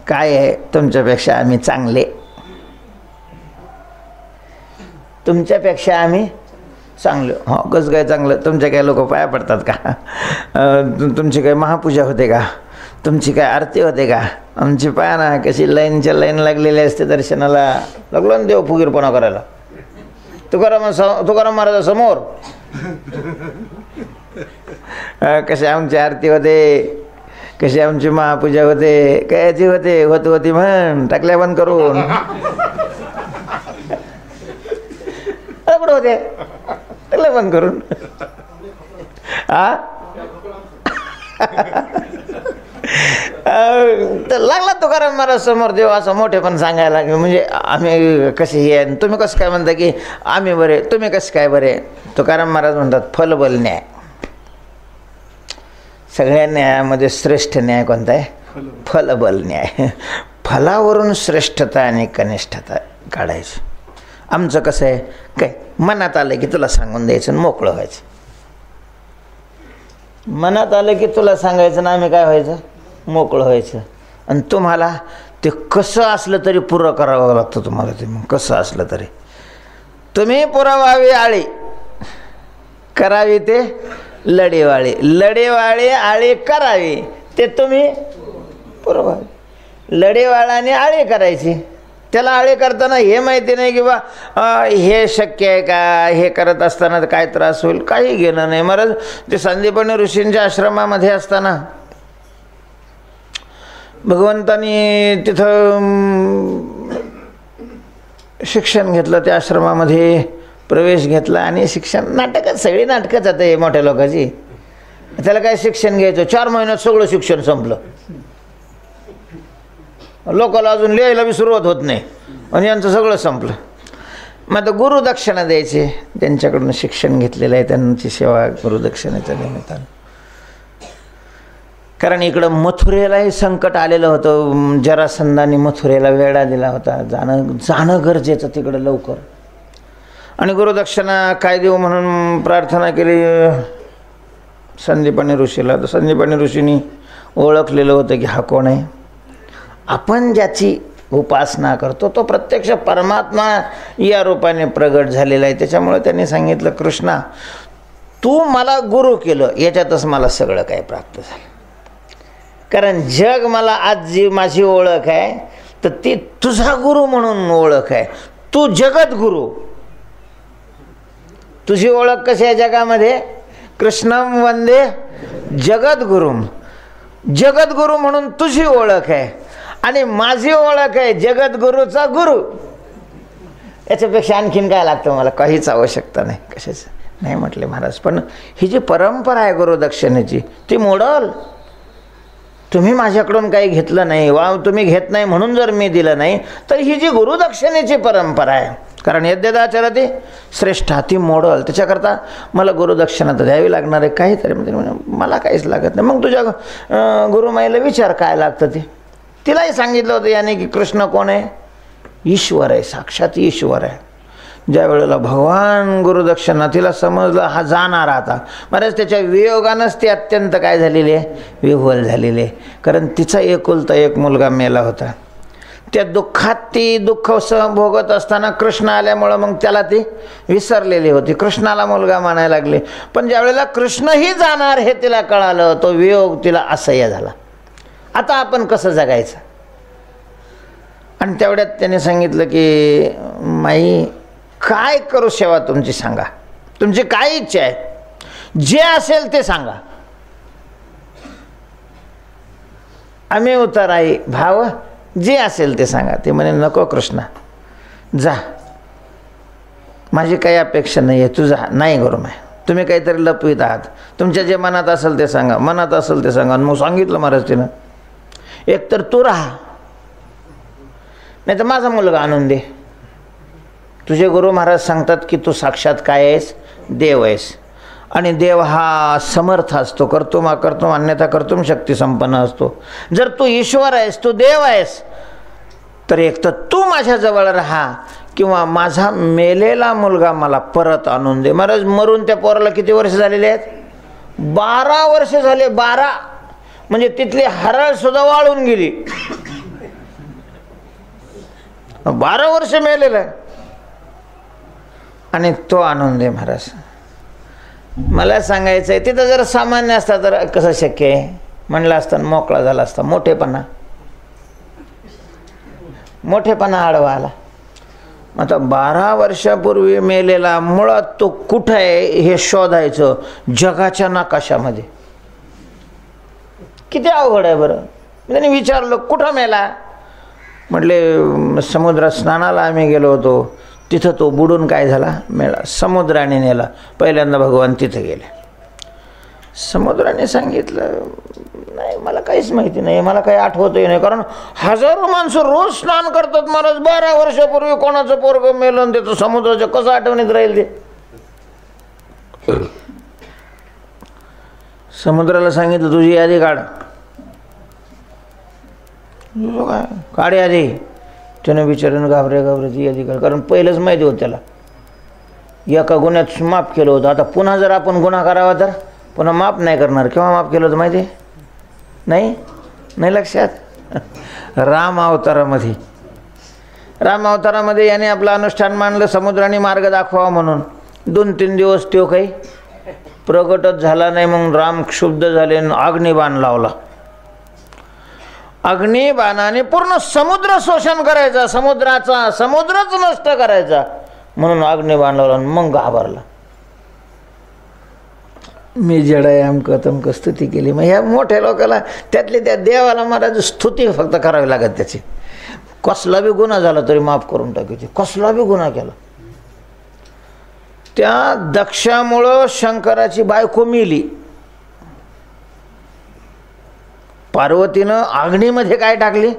काय आहे, तुमच्यापेक्षा आम्ही चांगले, तुमच्यापेक्षा आम्ही चांगले. हो कसं काय चांगलं? तुमच्या काय लोक पाया पडतात का? तुमची काय महापूजा होते का? तुमची काय आरती होते का? आमची पाया ना कशी लाईनच्या लाईन लागलेली असते दर्शनाला. लागलो ना देव फुगीरपणा करायला तुकाराम महाराजासमोर. कशी आमची आरती होते, कशी आमची महापूजा होते, कायची होती म्हण टाकल्या बंद करून होते टाकल्या बंद करून. हा तर लागला तुकाराम महाराज समोर देव असं मोठेपण सांगायला, म्हणजे आम्ही कसे हे, तुम्ही कसं काय म्हणता की आम्ही बरे, तुम्ही कसं काय बरे? तुकाराम महाराज म्हणतात, फलबल न्याय. सगळ्या न्यायामध्ये श्रेष्ठ न्याय कोणता आहे? फलबल न्याय. फलावरून श्रेष्ठता आणि कनिष्ठता काढायची. आमचं कसं आहे, काय मनात आलं की तुला सांगून द्यायचं आणि मोकळं व्हायचं. मनात आलं की तुला सांगायचं ना, आम्ही काय व्हायचं, मोकळं व्हायचं. आणि तुम्हाला ते कसं असलं तरी पुरं करावं लागतं तुम्हाला. ते मग कसं असलं तरी तुम्ही पुरवावी आळी, करावी ते लढेवाळी, लढेवाळी आळी करावी ते तुम्ही पुरवावी. लढेवाळाने आळी करायची. त्याला आळी करताना हे माहिती नाही की बा हे शक्य आहे का, हे करत असताना काय त्रास होईल, काही घेणं नाही. महाराज ते संदीपनी ऋषींच्या आश्रमामध्ये असताना भगवंतांनी तिथं शिक्षण घेतलं, त्या आश्रमामध्ये प्रवेश घेतला आणि शिक्षण नाटकच, सगळी नाटकच आता हे मोठ्या लोकांची. त्याला काय शिक्षण घ्यायचं, 4 महिन्यात सगळं शिक्षण संपलं. लोकांना अजून लिहायला बी सुरुवात होत नाही आणि यांचं सगळं संपलं. मग आता गुरुदक्षिणा द्यायची, त्यांच्याकडून शिक्षण घेतलेलं आहे त्यांची सेवा गुरुदक्षिणेच्या निमित्तानं. कारण इकडं मथुरेलाही संकट आलेलं होतं. जरासंधाने मथुरेला वेढा दिला होता. जाणं गरजेचं तिकडं लवकर. आणि गुरुदक्षिणा काय देऊ म्हणून प्रार्थना केली संदीपानी ऋषीला. तर संदीपानी ऋषींनी ओळखलेलं होतं की हा कोण आहे. आपण ज्याची उपासना करतो तो प्रत्यक्ष परमात्मा या रूपाने प्रगट झालेला आहे. त्याच्यामुळे त्यांनी सांगितलं, कृष्णा तू मला गुरु केलं, याच्यातच मला सगळं काही प्राप्त झालं. कारण जग मला आज जी माझी ओळख आहे तर ती तुझा गुरु म्हणून ओळख आहे. तू जगद्गुरु. तुझी ओळख कशी आहे जगामध्ये, कृष्णम वंदे जगद्गुरुम. जगद्गुरु म्हणून तुझी ओळख आहे आणि माझी ओळख आहे जगद्गुरूचा गुरु. याच्यापेक्षा आणखीन काय लागतं मला, काहीच आवश्यकता नाही कशाचं नाही म्हटले महाराज. पण ही जी परंपरा आहे गुरुदक्षिणेची ती मोडल. तुम्ही माझ्याकडून काही घेतलं नाही, वा तुम्ही घेत नाही म्हणून जर मी दिलं नाही, तर ही जी गुरुदक्षिणेची परंपरा आहे, कारण यद्यदाचरती श्रेष्ठा, ती मोडल. त्याच्याकरता मला गुरुदक्षिणा तर द्यावी लागणार आहे काहीतरी. मला काहीच लागत नाही. मग तुझ्या गुरुमाईला विचार काय लागतं ते. तिलाही सांगितलं होतं याने की कृष्ण कोण आहे, ईश्वर आहे, साक्षात ईश्वर आहे. ज्या वेळेला भगवान गुरुदक्षिणा तिला समजलं हा जाणार आता, महाराज त्याच्या वियोगानंच ती अत्यंत काय झालेली आहे, विह्वल झालेली आहे. कारण तिचा एकुलता एक मुलगा मेला होता. त्या दुःखात ती दुःख भोगत असताना कृष्ण आल्यामुळं मग त्याला ती विसरलेली होती. कृष्णाला मुलगा मानायला लागले. पण ज्या वेळेला कृष्णही जाणार हे तिला कळालं, तो वियोग तिला असह्य झाला. आता आपण कसं जगायचं. आणि तेवढ्यात त्याने सांगितलं की माई काय करू सेवा तुमची, सांगा तुमची काय इच्छा आहे, जे असेल ते सांगा. आम्ही उतर आई भाव, जे असेल ते सांगा. ते म्हणे नको कृष्णा जा, माझी काही अपेक्षा नाही आहे, तुझा नाही गुरुमाय. तुम्ही काहीतरी लपवीत आहात, तुमच्या जे मनात असेल ते सांगा, मनात असेल ते सांगा. मग सांगितलं महाराज तिनं, एक तर तू राहा, नाही तर माझा मुलगा आणून दे. तुझे गुरु महाराज सांगतात की तू साक्षात काय आहेस, देव आहेस. आणि देव हा समर्थ असतो, कर्तुम अकर्तुम अन्यथा कर्तुम शक्ती संपन्न असतो. जर तू ईश्वर आहेस, तू देव आहेस, तर एक तर तू माझ्याजवळ राहा किंवा माझा मेलेला मुलगा मला परत आणून दे. महाराज मरून त्या पोराला किती वर्ष झालेले आहेत, 12 वर्ष झाले. 12 म्हणजे तिथली हरळ सुद्धा वाळून गेली. 12 वर्ष मेलेला आहे आणि तो आणून दे महाराज. मला सांगायचं आहे, तिथं जर सामान्य असता तर कसं शक्य आहे म्हणलं असतं, मोकळा झाला असता. मोठेपणा आडवा आला. आता 12 वर्षापूर्वी मेलेला मुळात तो कुठं आहे हे शोधायचं जगाच्या नकाशामध्ये. किती अवघड आहे बरं. त्यांनी विचारलं कुठं मेला, म्हटले समुद्रात स्नानाला आम्ही गेलो होतो, तिथं तो बुडून काय झाला, मेला. समुद्राने नेला. पहिल्यांदा भगवान तिथं गेले. समुद्राने सांगितलं नाही मला काहीच माहिती नाही, मला काही आठवतही नाही, कारण हजारो माणसं रोज स्नान करतात महाराज. 12 वर्षापूर्वी कोणाचं पोरग मेलं आणि त्याचं समुद्राच्या कसं आठवणीत राहील ते. समुद्राला सांगितलं तुझी यादी काढ. काढ यादी. त्यानं विचारून घाबऱ्याची यादी काढ. कारण पहिलंच माहिती होतं त्याला एका गुन्ह्यात माफ केलं होतं. आता पुन्हा जर आपण गुन्हा करावा तर पुन्हा माफ नाही करणार. केव्हा माफ केलं होतं माहिती नाही? नाही लक्षात? राम अवतारामध्ये याने आपलं अनुष्ठान मानलं, समुद्राने मार्ग दाखवा म्हणून. 2-3 दिवस तो काही प्रगटच झाला नाही. मग राम क्षुब्ध झाले, अग्निबाण लावला. अग्निबाणाने पूर्ण समुद्र शोषण करायचा, समुद्रच नष्ट करायचा म्हणून अग्निबाण लावला. मग घाबरला. मी जडाय अमकं तमकं स्तुती केली. मग ह्या मोठ्या लोकाला त्यातले त्या देवाला महाराज स्तुती फक्त करावी लागत त्याची. कसला बी गुन्हा झाला तरी माफ करून टाकायची. कसला बी गुन्हा केला. त्या दक्षामुळं शंकराची बायको मेली. पार्वतीनं अग्नीमध्ये काय टाकली?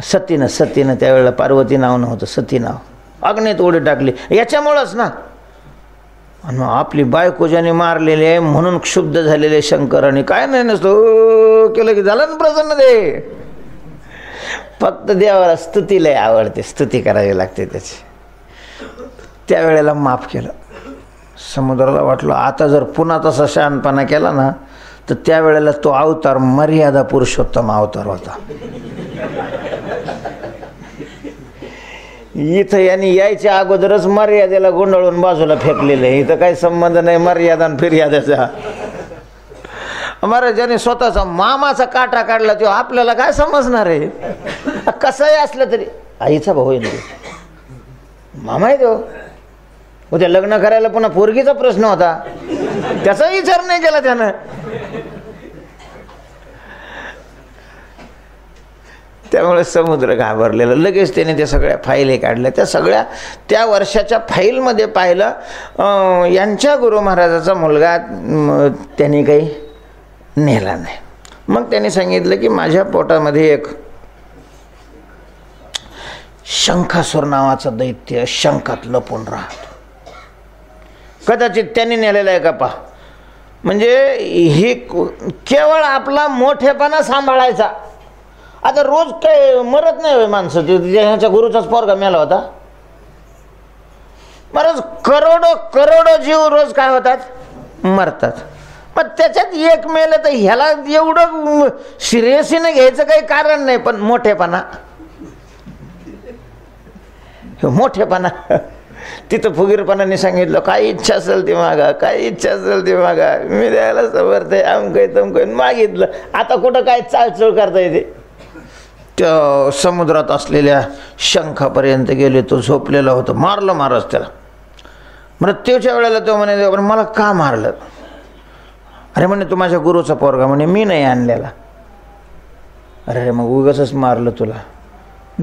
सतीनं त्यावेळेला पार्वती नाव नव्हतं, सती नाव. अग्नीत उडी टाकली याच्यामुळंच ना. आणि मग आपली बायको ज्याने मारलेली आहे म्हणून क्षुब्ध झालेले शंकराने काय नाही नसतो केलं की झालं ना प्रसन्न दे. फक्त देवाला स्तुती लय आवडते, स्तुती करावी लागते त्याची. त्यावेळेला माफ केलं. समुद्राला वाटलं आता जर पुन्हा तसा शहाणपणा केला ना तर त्यावेळेला तो अवतार मर्यादा पुरुषोत्तम अवतार होता. इथं यांनी यायच्या अगोदरच मर्यादेला गुंडाळून बाजूला फेकलेलं आहे. इथं काही संबंध नाही मर्यादा आणि फिर्यादेचा. महाराजांनी स्वतःचा मामाचा काटा काढला तो आपल्याला काय समजणार आहे? कसंही असलं तरी आईचा भाऊ आहे, मामा आहे तो. उद्या लग्न करायला पुन्हा पोरगीचा प्रश्न होता, त्याचा विचार नाही केला त्यानं. त्यामुळे समुद्र घाबरलेला. लगेच त्याने त्या सगळ्या फाईली काढल्या. त्या सगळ्या त्या वर्षाच्या फाईलमध्ये पाहिलं यांच्या गुरु महाराजाचा मुलगा त्यांनी काही नेला नाही. मग त्यांनी सांगितलं की माझ्या पोटामध्ये एक शंखासूर नावाचा दैत्य शंखात लपून राहतो. कदाचित त्यांनी नेलेला आहे का पहा. म्हणजे ही केवळ आपला मोठेपणा सांभाळायचा. आता रोज काय मरत नाही माणसं. ह्याच्या गुरुचाच पोरगा मेला होता. महाराज करोडो जीव रोज काय होतात? मरतात. पण त्याच्यात एक मेलं तर ह्याला एवढं सिरियसली घ्यायचं काही कारण नाही. पण मोठेपणा तिथं फुगीरपणाने सांगितलं काय इच्छा असेल ती मागा, काय इच्छा असेल ती मागा, मी द्यायला समर्थ आहे. आमकय तमकय मागितलं. आता कुठं काय चालचूळ करता येते? त्या समुद्रात असलेल्या शंखापर्यंत गेले. तो झोपलेला होता. मारलं महाराज त्याला. मृत्यूच्या वेळेला तो म्हणे मला का मारलं? अरे म्हणे तू माझ्या गुरुचा पोरगा. म्हणे मी नाही आणलेला. अरे मग उगाचच मारलं तुला.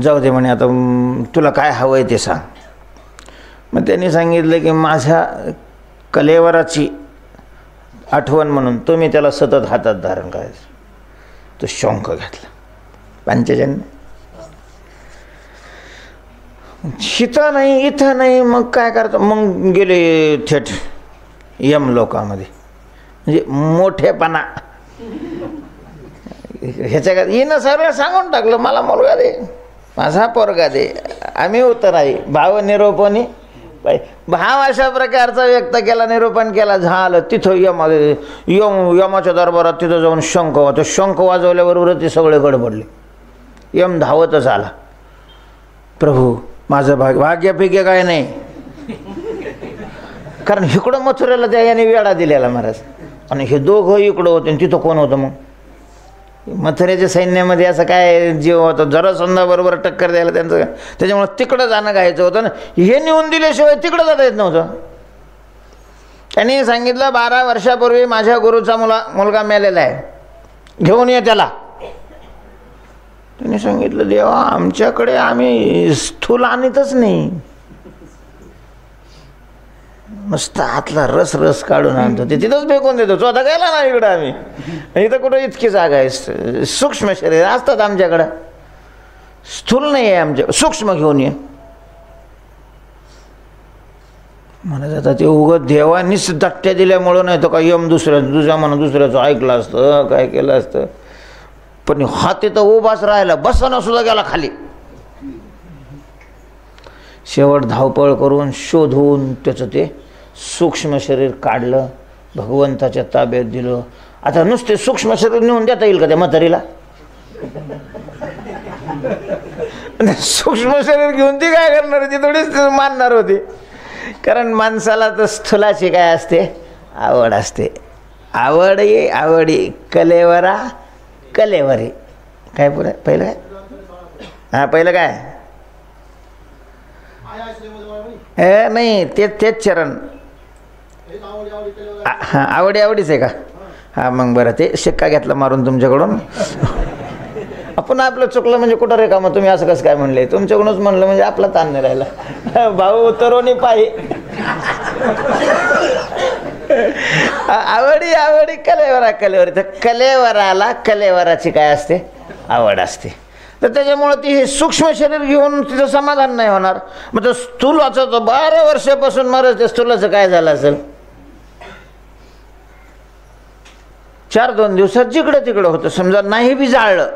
जाऊ दे म्हणे आता तुला काय हवं आहे ते सांग. मग त्यांनी सांगितलं की माझ्या कलेवराची आठवण म्हणून तुम्ही त्याला सतत हातात धारण करायचं. तो शंख घातला पंचजन्य. इथं नाही मग काय करतो? मग गेले थेट यमलोकामध्ये. म्हणजे मोठेपणा ह्याच्या हिनं सरळ सांगून टाकलं मला मुलगा दे, माझा पोरगा दे. आम्ही उत्तर आहे भाव निरोपणी. भाव अशा प्रकारचा व्यक्त केला, निरूपण केला. झालं. तिथं यमाच्या दरबारात तिथं जाऊन शंख वाजतो. शंख वाजवल्याबरोबर ते सगळे गडबडले. यम धावतच आला. प्रभू माझं भाग्यापैकी काय नाही. कारण इकडं मथुरेला त्या याने वेळा दिलेला महाराज. आणि हे दोघं इकडं होते. आणि तिथं कोण होतं? मग मथुरेच्या सैन्यामध्ये असं काय जीव होतं? जरासंधाबरोबर टक्कर द्यायला त्यांचं. त्याच्यामुळे तिकडं जाणं गायचं होतं ना. हे नेऊन दिल्याशिवाय तिकडं जाता येत नव्हतं. त्यांनी सांगितलं 12 वर्षापूर्वी माझ्या गुरुचा मुलगा मेलेला आहे, घेऊन ये त्याला. त्यांनी सांगितलं देवा आमच्याकडे आम्ही स्थूल आणतच नाही, नुसतं आतला रस काढून आणतो. ते तिथंच फेकून देतो. स्वतः गेला ना इकडं. आम्ही इथं कुठं इतकी जागा आहे. सूक्ष्म शरीर असतात आमच्याकडं, स्थूल नाही आहे आमच्या. सूक्ष्म घेऊन ये म्हणत. आता ते उगत देवानीच दट्ट्या दिल्यामुळं नाही तर का यम दुसऱ्या म्हणून दुसऱ्याचं ऐकलं असतं, काय केलं असतं. पण हा तिथं उभाच राहिला, बसणं सुद्धा गेला खाली. शेवट धावपळ करून शोधून त्याचं ते सूक्ष्म शरीर काढलं. भगवंताच्या ताब्यात दिलं. आता नुसते सूक्ष्म शरीर नेऊन देता येईल का त्या म्हातारीला? सूक्ष्म शरीर घेऊन ती काय करणार होती? थोडीच मानणार होती. कारण माणसाला तर स्थूलाची काय असते? आवड असते. आवडी कलेवरा कलेवरी. काय पुढे पहिलं काय? हां पहिलं काय? नाही तेच चरण. हां आवडीच आहे का? हां मग बरं, ते शिक्का घेतला मारून तुमच्याकडून. आपण आपलं चुकलं म्हणजे कुठं रे कामं तुम्ही असं कसं काय म्हणले? तुमच्याकडूनच म्हणलं म्हणजे आपला ताण नाही राहिला. भाऊ तरुणी पायी. आवडी कलेवरी. तर कलेवराला कलेवराची काय असते? आवड असते. तर त्याच्यामुळं ती हे सूक्ष्म शरीर घेऊन तिचं समाधान नाही होणार. मग तर स्थूलाचं तर 12 वर्षापासून महाराज त्या स्थूलाचं काय झालं असेल? 4-2 दिवसात जिकडं तिकडं होतं. समजा नाही बी जाळलं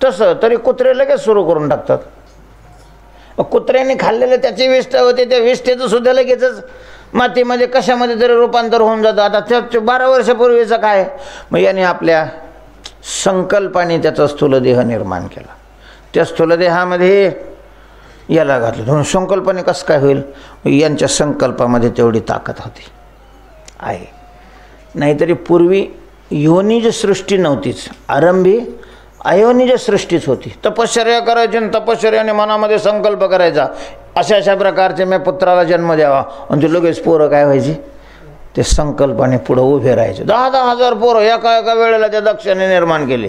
तसं तरी कुत्रे लगेच सुरू करून टाकतात. कुत्र्याने खाल्लेलं त्याची विष्ठा होते, त्या विष्ठेचं सुद्धा लगेचच मातीमध्ये कशामध्ये तरी रूपांतर होऊन जातं. आता त्या 12 वर्षापूर्वीचं काय? मग याने आपल्या संकल्पाने त्याचा स्थूलदेह निर्माण केला. त्या स्थूलदेहामध्ये याला घातलं. म्हणून संकल्पाने कसं काय होईल? यांच्या संकल्पामध्ये तेवढी ताकद होती आहे. नाहीतरी पूर्वी योनिज सृष्टी नव्हतीच, आरंभी अयोनिज सृष्टीच होती. तपश्चर्या करायची आणि तपश्चर्याने मनामध्ये संकल्प करायचा, अशा प्रकारचे मी पुत्राला जन्म द्यावा. आणि ते लगेच पोरं काय व्हायची? ते संकल्पाने पुढं उभे राहायचे. 10-10 हजार पोरं एका वेळेला त्या दक्षाने निर्माण केले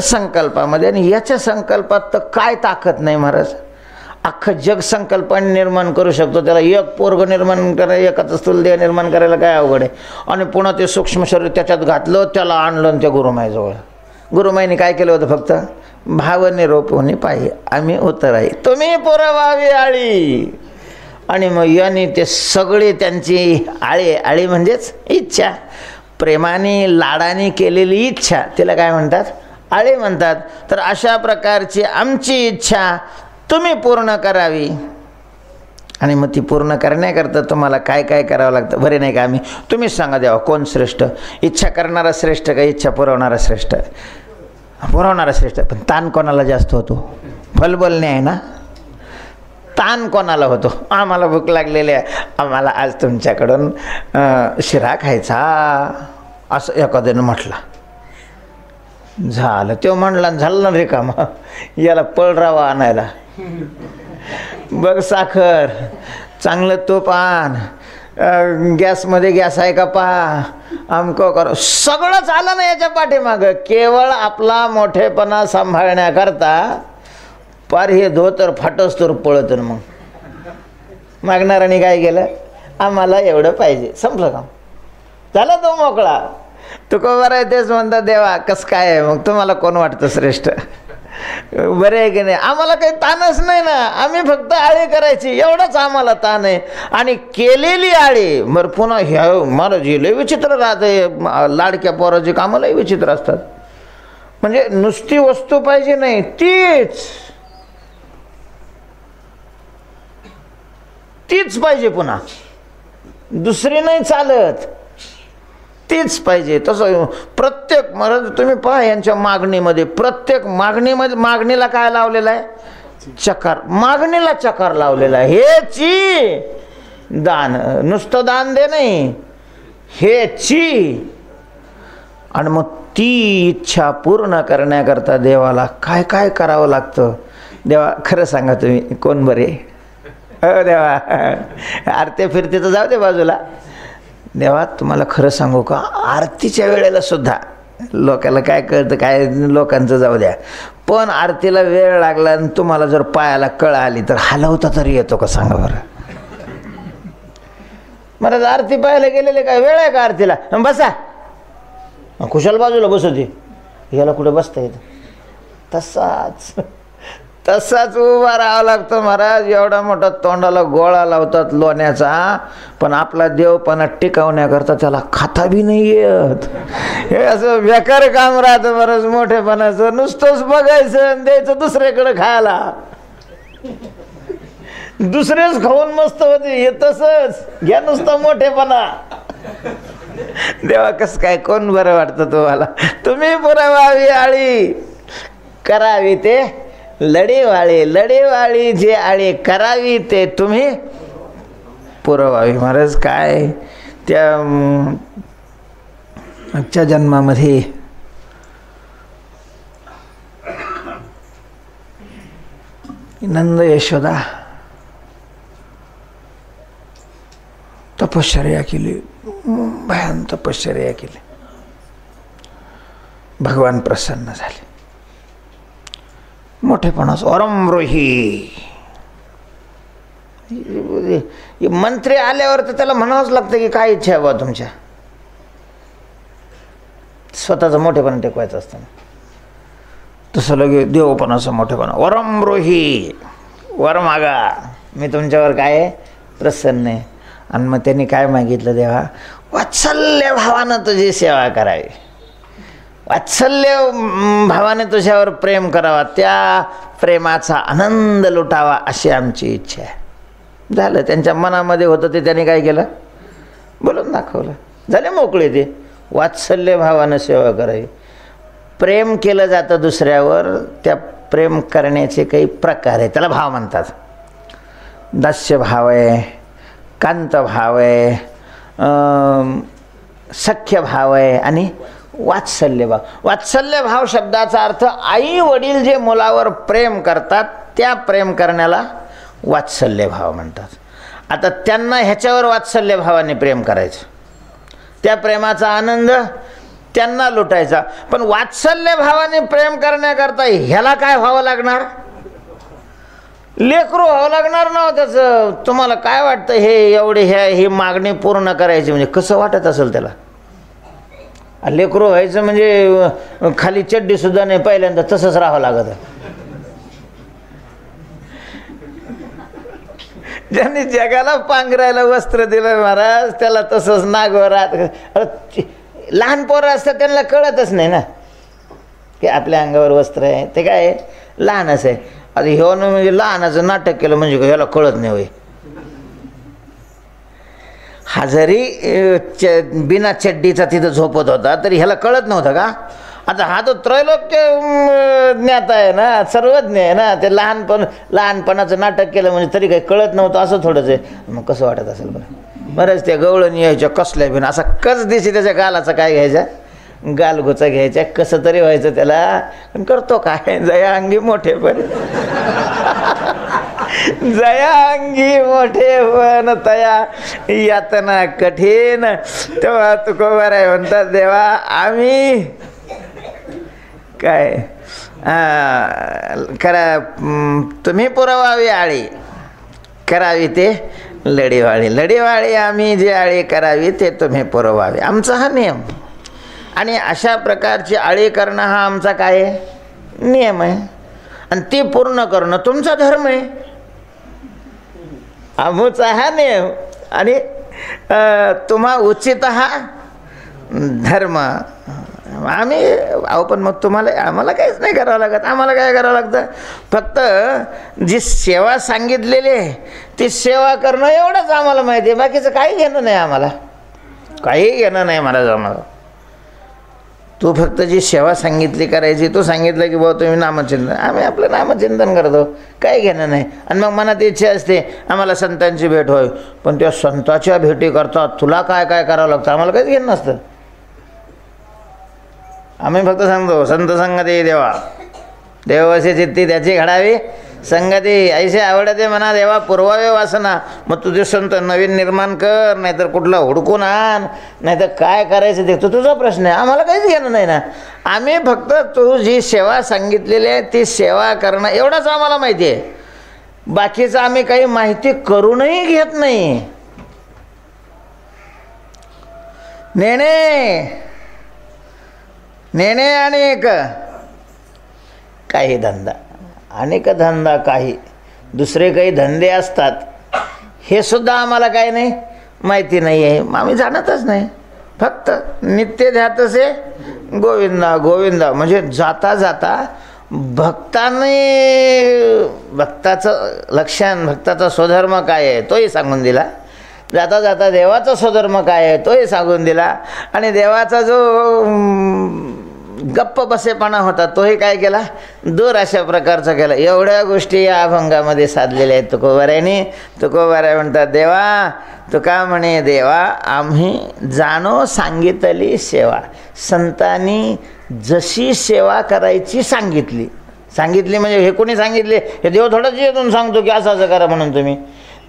संकल्पामध्ये. आणि याच्या संकल्पात तर काय ताकद नाही महाराज. अख्खं जग संकल्पाने निर्माण करू शकतो. त्याला एक पोरग निर्माण करायला, एकाच स्थूलदेह निर्माण करायला काय अवघड आहे? आणि पुन्हा ते सूक्ष्म शरीर त्याच्यात घातलं, त्याला आणलं त्या गुरुमाईजवळ. गुरुमाईने काय केलं होतं? फक्त भावनिरोपणी पाहिजे आम्ही उतराई, तुम्ही पोरं व्हावी आळी. आणि मग यांनी ते सगळे त्यांची आळी म्हणजेच इच्छा, प्रेमाने लाडाने केलेली इच्छा, तिला काय म्हणतात? आळी म्हणतात. तर अशा प्रकारची आमची इच्छा तुम्ही पूर्ण करावी. आणि मग ती पूर्ण करण्याकरता तुम्हाला काय काय करावं लागतं? बरे नाही का आम्ही? तुम्हीच सांगा देवा कोण श्रेष्ठ? इच्छा करणारा श्रेष्ठ का इच्छा पुरवणारा श्रेष्ठ? पुरवणारा श्रेष्ठ. पण ताण कोणाला जास्त होतो? फलबलने आहे ना. ताण कोणाला होतो? आम्हाला भूक लागलेली आहे, आम्हाला आज तुमच्याकडून शिरा खायचा, असं एखाद्यानं म्हटलं. झालं तो म्हणला, झालं ना रिकाम. याला पळरावा आणायला, बघ साखर, चांगलं तूप आण, गॅसमध्ये गॅस आहे का पहा, आमकं करो. सगळंच आलं ना याच्या पाठीमागं. केवळ आपला मोठेपणा सांभाळण्याकरता पार हे धोतर फाटस तर पळत. मग मागणाऱ्याने काय केलं? आम्हाला एवढं पाहिजे, संपलं काम, झाला तो मोकळा. तुकोबार आहे तेच म्हणतात, देवा कसं काय आहे मग? तुम्हाला कोण वाटतं श्रेष्ठ? बरे आहे की नाही? आम्हाला काही ताणच नाही ना, आम्ही फक्त आळी करायची एवढंच आम्हाला ताण आहे. आणि केलेली आळी मग पुन्हा ह्या महाराज लय विचित्र राहते. लाडक्या पोराची कामं लय विचित्र असतात. म्हणजे नुसती वस्तू पाहिजे नाही, तीच पाहिजे, पुन्हा दुसरी नाही चालत, तीच पाहिजे. तसं प्रत्येक महाराज तुम्ही पहा यांच्या मागणीमध्ये, प्रत्येक मागणीला काय लावलेलं आहे? चकार. मागणीला चकार लावलेला आहे. हेची दान, नुसतं दान दे नाही, हेची. आणि मग ती इच्छा पूर्ण करण्याकरता देवाला काय काय करावं लागतं? देवा खरं सांगा तुम्ही कोण बरे? हो देवा, आरती फिरते तर जाऊ दे बाजूला. देवा तुम्हाला खरं सांगू का, आरतीच्या वेळेला सुद्धा लोकांना काय कळतं, काय लोकांचं जाऊ द्या, पण आरतीला वेळ लागला आणि तुम्हाला जर पायाला कळ आली तर हलवता तरी येतो का? सांगा बरं. महाराज आरती पाहायला गेलेले काय वेळ आहे का आरतीला? बसा, कुशाल बाजूला बसवते, याला कुठे बसता येतं? तसाच उभा राहावं लागतं महाराज. एवढा मोठा तोंडाला गोळा लावतात लोण्याचा, पण आपला देवपणा टिकवण्याकरता त्याला खाता बी नाही येत. हे असं बेकार काम राहतं महाराज मोठेपणाचं. नुसतंच बघायचं आणि द्यायचं दुसऱ्याकडे खायला. दुसरेच खाऊन मस्त होते, हे तसंच घ्या नुसतं मोठेपणा. देवा कसं काय, कोण बरं वाटतं तुम्हाला? तुम्ही पुरवावी आळी, करावी ते लढेवाळी, लढेवाळी जे आळी करावी ते तुम्ही पुरवावी. महाराज काय त्या मागच्या जन्मामध्ये नंद यशोदा तपश्चर्या केली, भयान तपश्चर्या केली. भगवान प्रसन्न झाले. मोठेपणास औरमरोही मंत्री आल्यावर तर त्याला म्हणावंच लागतं की काय इच्छा आहे बा तुमच्या. स्वतःचं मोठेपणा टेकवायचं असतं ना, तसं लगे देवपणाचं मोठेपणा. वरमरोही, वर मागा, मी तुमच्यावर काय प्रसन्न आहे. आणि मग त्यांनी काय मागितलं? देवा वात्सल्य भावानं तुझी सेवा करावी, वात्सल्य भावाने तुझ्यावर प्रेम करावा, त्या प्रेमाचा आनंद लुटावा अशी आमची इच्छा आहे. झालं, त्यांच्या मनामध्ये होतं ते त्यांनी काय केलं? बोलून दाखवलं. झाले मोकळे ते. वात्सल्य भावानं सेवा करावी. प्रेम केलं जातं दुसऱ्यावर, त्या प्रेम करण्याचे काही प्रकार आहे, त्याला भाव म्हणतात. दास्य भाव आहे, कांत भाव आहे, सख्य भाव आहे आणि वात्सल्य भाव. वात्सल्य भाव शब्दाचा अर्थ आई वडील जे मुलावर प्रेम करतात त्या प्रेम करण्याला वात्सल्य भाव म्हणतात. आता त्यांना ह्याच्यावर वात्सल्य भावाने प्रेम करायचं, त्या प्रेमाचा आनंद त्यांना लुटायचा. पण वात्सल्य भावाने प्रेम करण्याकरता ह्याला काय व्हावं लागणार? लेकरू व्हावं लागणार ना त्याचं. तुम्हाला काय वाटतं हे एवढे ही मागणी पूर्ण करायची म्हणजे कसं वाटत असेल त्याला? लेकरू व्हायचं म्हणजे खाली चड्डी सुद्धा नाही, पहिल्यांदा तसंच राहावं लागत. ज्यांनी जगाला पांघरायला वस्त्र दिलं महाराज त्याला तसंच नागवर राहत. लहान पोरं असतात त्यांना कळतच नाही ना की आपल्या अंगावर वस्त्र आहे, ते काय लहानच आहे. आता ह्यो म्हणजे लहानाचं नाटक केलं म्हणजे ह्याला कळत नाही होय. हा जरी बिना चड्डीचा तिथं झोपत होता तरी ह्याला कळत नव्हतं का? आता हा तो त्रैलोक्य ज्ञाता आहे ना, सर्वज्ञ आहे ना. ते लहानपणाचं नाटक केलं म्हणजे तरी काही कळत नव्हतं असं थोडंच आहे. मग कसं वाटत असेल बरं? बरंच त्या गवळण यायच्या कसल्या बिन असा कस दिशी त्याच्या गालाचा काय घ्यायचा, गालगोचा घ्यायचा, कसं तरी व्हायचं त्याला. पण करतो काय, जया अंगी मोठे पण जया अंगी मोठे पण तया यातना कठीण. तेव्हा तुकोबार आहे म्हणतात, देवा आम्ही काय करा, तुम्ही पुरवावी आळी, करावी ते लढेवाळी. लढेवाळी आम्ही जे आळी करावी ते तुम्ही पुरवावी, आमचा हा नियम. आणि अशा प्रकारची आळी करणं हा आमचा काय नियम आहे. आणि ती पूर्ण करणं तुमचा धर्म आहे, आमचा हा नियम. आणि तुम्हा उचित हा धर्म. आम्ही अहो पण मग आम्हाला काहीच नाही करावं लागत. आम्हाला काय करावं लागतं? फक्त जी सेवा सांगितलेली आहे ती सेवा करणं एवढंच आम्हाला माहिती आहे. बाकीचं काही घेणं नाही आम्हाला, काही घेणं नाही महाराज आम्हाला. तू फक्त जी सेवा सांगितली करायची, तू सांगितलं की बाबा तुम्ही नामचिंतन, आम्ही आपलं नामचिंतन करतो, काही घेणं नाही. आणि मग मनात इच्छा असते आम्हाला संतांची भेट होय, पण त्या संतांच्या भेटी करता तुला काय काय करावं लागतं, आम्हाला काहीच घेणं नसतं. आम्ही फक्त सांगतो संत संगती देवा, देववशी चित्ती त्याची घडावी संगती, ऐसे आवडते म्हणा देवा पुरवावे वासना. मग तुझे संत नवीन निर्माण कर, नाहीतर कुठला हुडकून आण, नाहीतर काय करायचं ते तुझा प्रश्न आहे, आम्हाला काहीच घेणं नाही ना. आम्ही फक्त तू जी सेवा सांगितलेली आहे ती सेवा करणं एवढंच आम्हाला माहिती आहे. बाकीचं आम्ही काही माहिती करूनही घेत नाही. नेणे अनेक काही धंदा, अनेक धंदा काही दुसरे काही धंदे असतात, हे सुद्धा आम्हाला काही नाही माहिती नाही आहे, आम्ही जाणतच नाही. फक्त नित्य ध्यातसे गोविंदा गोविंदा म्हणजे जाता जाता भक्ताचं लक्षण, भक्ताचा स्वधर्म काय आहे तोही सांगून दिला, जाता जाता देवाचा स्वधर्म काय आहे तोही सांगून दिला, आणि देवाचा जो गप्प बसेपणा होता तोही काय केला, दूर अशा प्रकारचा केला. एवढ्या गोष्टी या अभंगामध्ये साधलेल्या आहेत तुकोबारायांनी. तुकोबाराय म्हणतात, देवा तुका म्हणे, देवा आम्ही जाणो सांगितली सेवा. संतांनी जशी सेवा करायची सांगितली म्हणजे हे कोणी सांगितले, हे देव थोडंच येऊन सांगतो की असं असं करा म्हणून. तुम्ही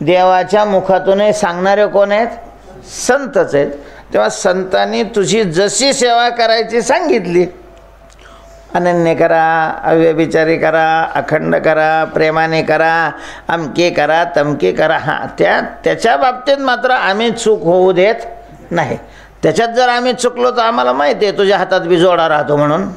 देवाच्या मुखातूनही सांगणारे कोण आहेत, संतच आहेत. तेव्हा संतांनी तुझी जशी सेवा करायची सांगितली, अनन्य करा, अव्यभिचारी करा, अखंड करा, प्रेमाने करा, अमके करा, तमके करा. हां, त्याच्या बाबतीत मात्र आम्ही चूक होऊ देत नाही. त्याच्यात जर आम्ही चुकलो तर आम्हाला माहिती आहे तुझ्या हातात बी जोडा राहतो म्हणून.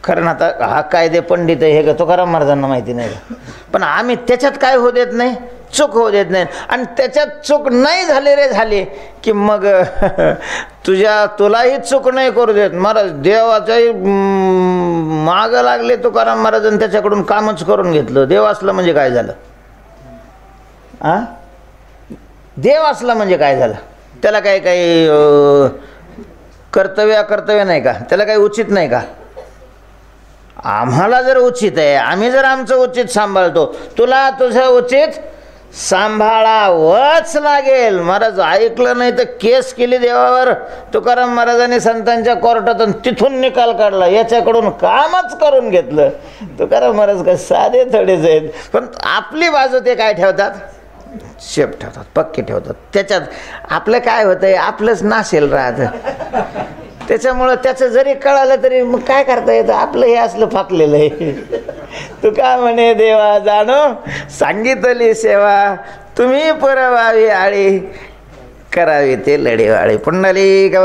खरं ना, आता हा कायदे पंडित आहे हे का तुकाराम महाराजांना माहिती नाही का, पण आम्ही त्याच्यात काय होऊ देत नाही, चूक होऊ देत नाही. आणि त्याच्यात चूक नाही झाली की मग तुलाही चूक नाही करू देत. महाराज देवाच्याही मागं लागले तुकाराम महाराजांनी, त्याच्याकडून कामच करून घेतलं. देव असलं म्हणजे काय झालं, देव असला म्हणजे काय झालं, त्याला काही कर्तव्य नाही का, त्याला काही उचित नाही का. आम्हाला जर उचित आहे, आम्ही जर आमचं उचित सांभाळतो, तुला तुझं उचित सांभाळावंच लागेल. महाराज ऐकलं नाही तर केस केली देवावर. तुकाराम महाराजांनी संतांच्या कोर्टातून तिथून निकाल काढला, याच्याकडून कामच करून घेतलं. तुकाराम महाराज काय साधे थोडेच आहेत, पण आपली बाजू ते काय ठेवतात, शेप ठेवतात, पक्के ठेवतात. त्याच्यात आपलं काय होतंय, आपलंच नासेल राहतं. त्याच्यामुळं त्याचं जरी कळालं तरी मग काय करता येतं, आपलं हे असलं फाकलेलं आहे. तू का म्हणे, देवा जाणो सांगितली सेवा, तुम्ही पुरवावी आळी, करावी ते लढेवाळी. पुंडलिक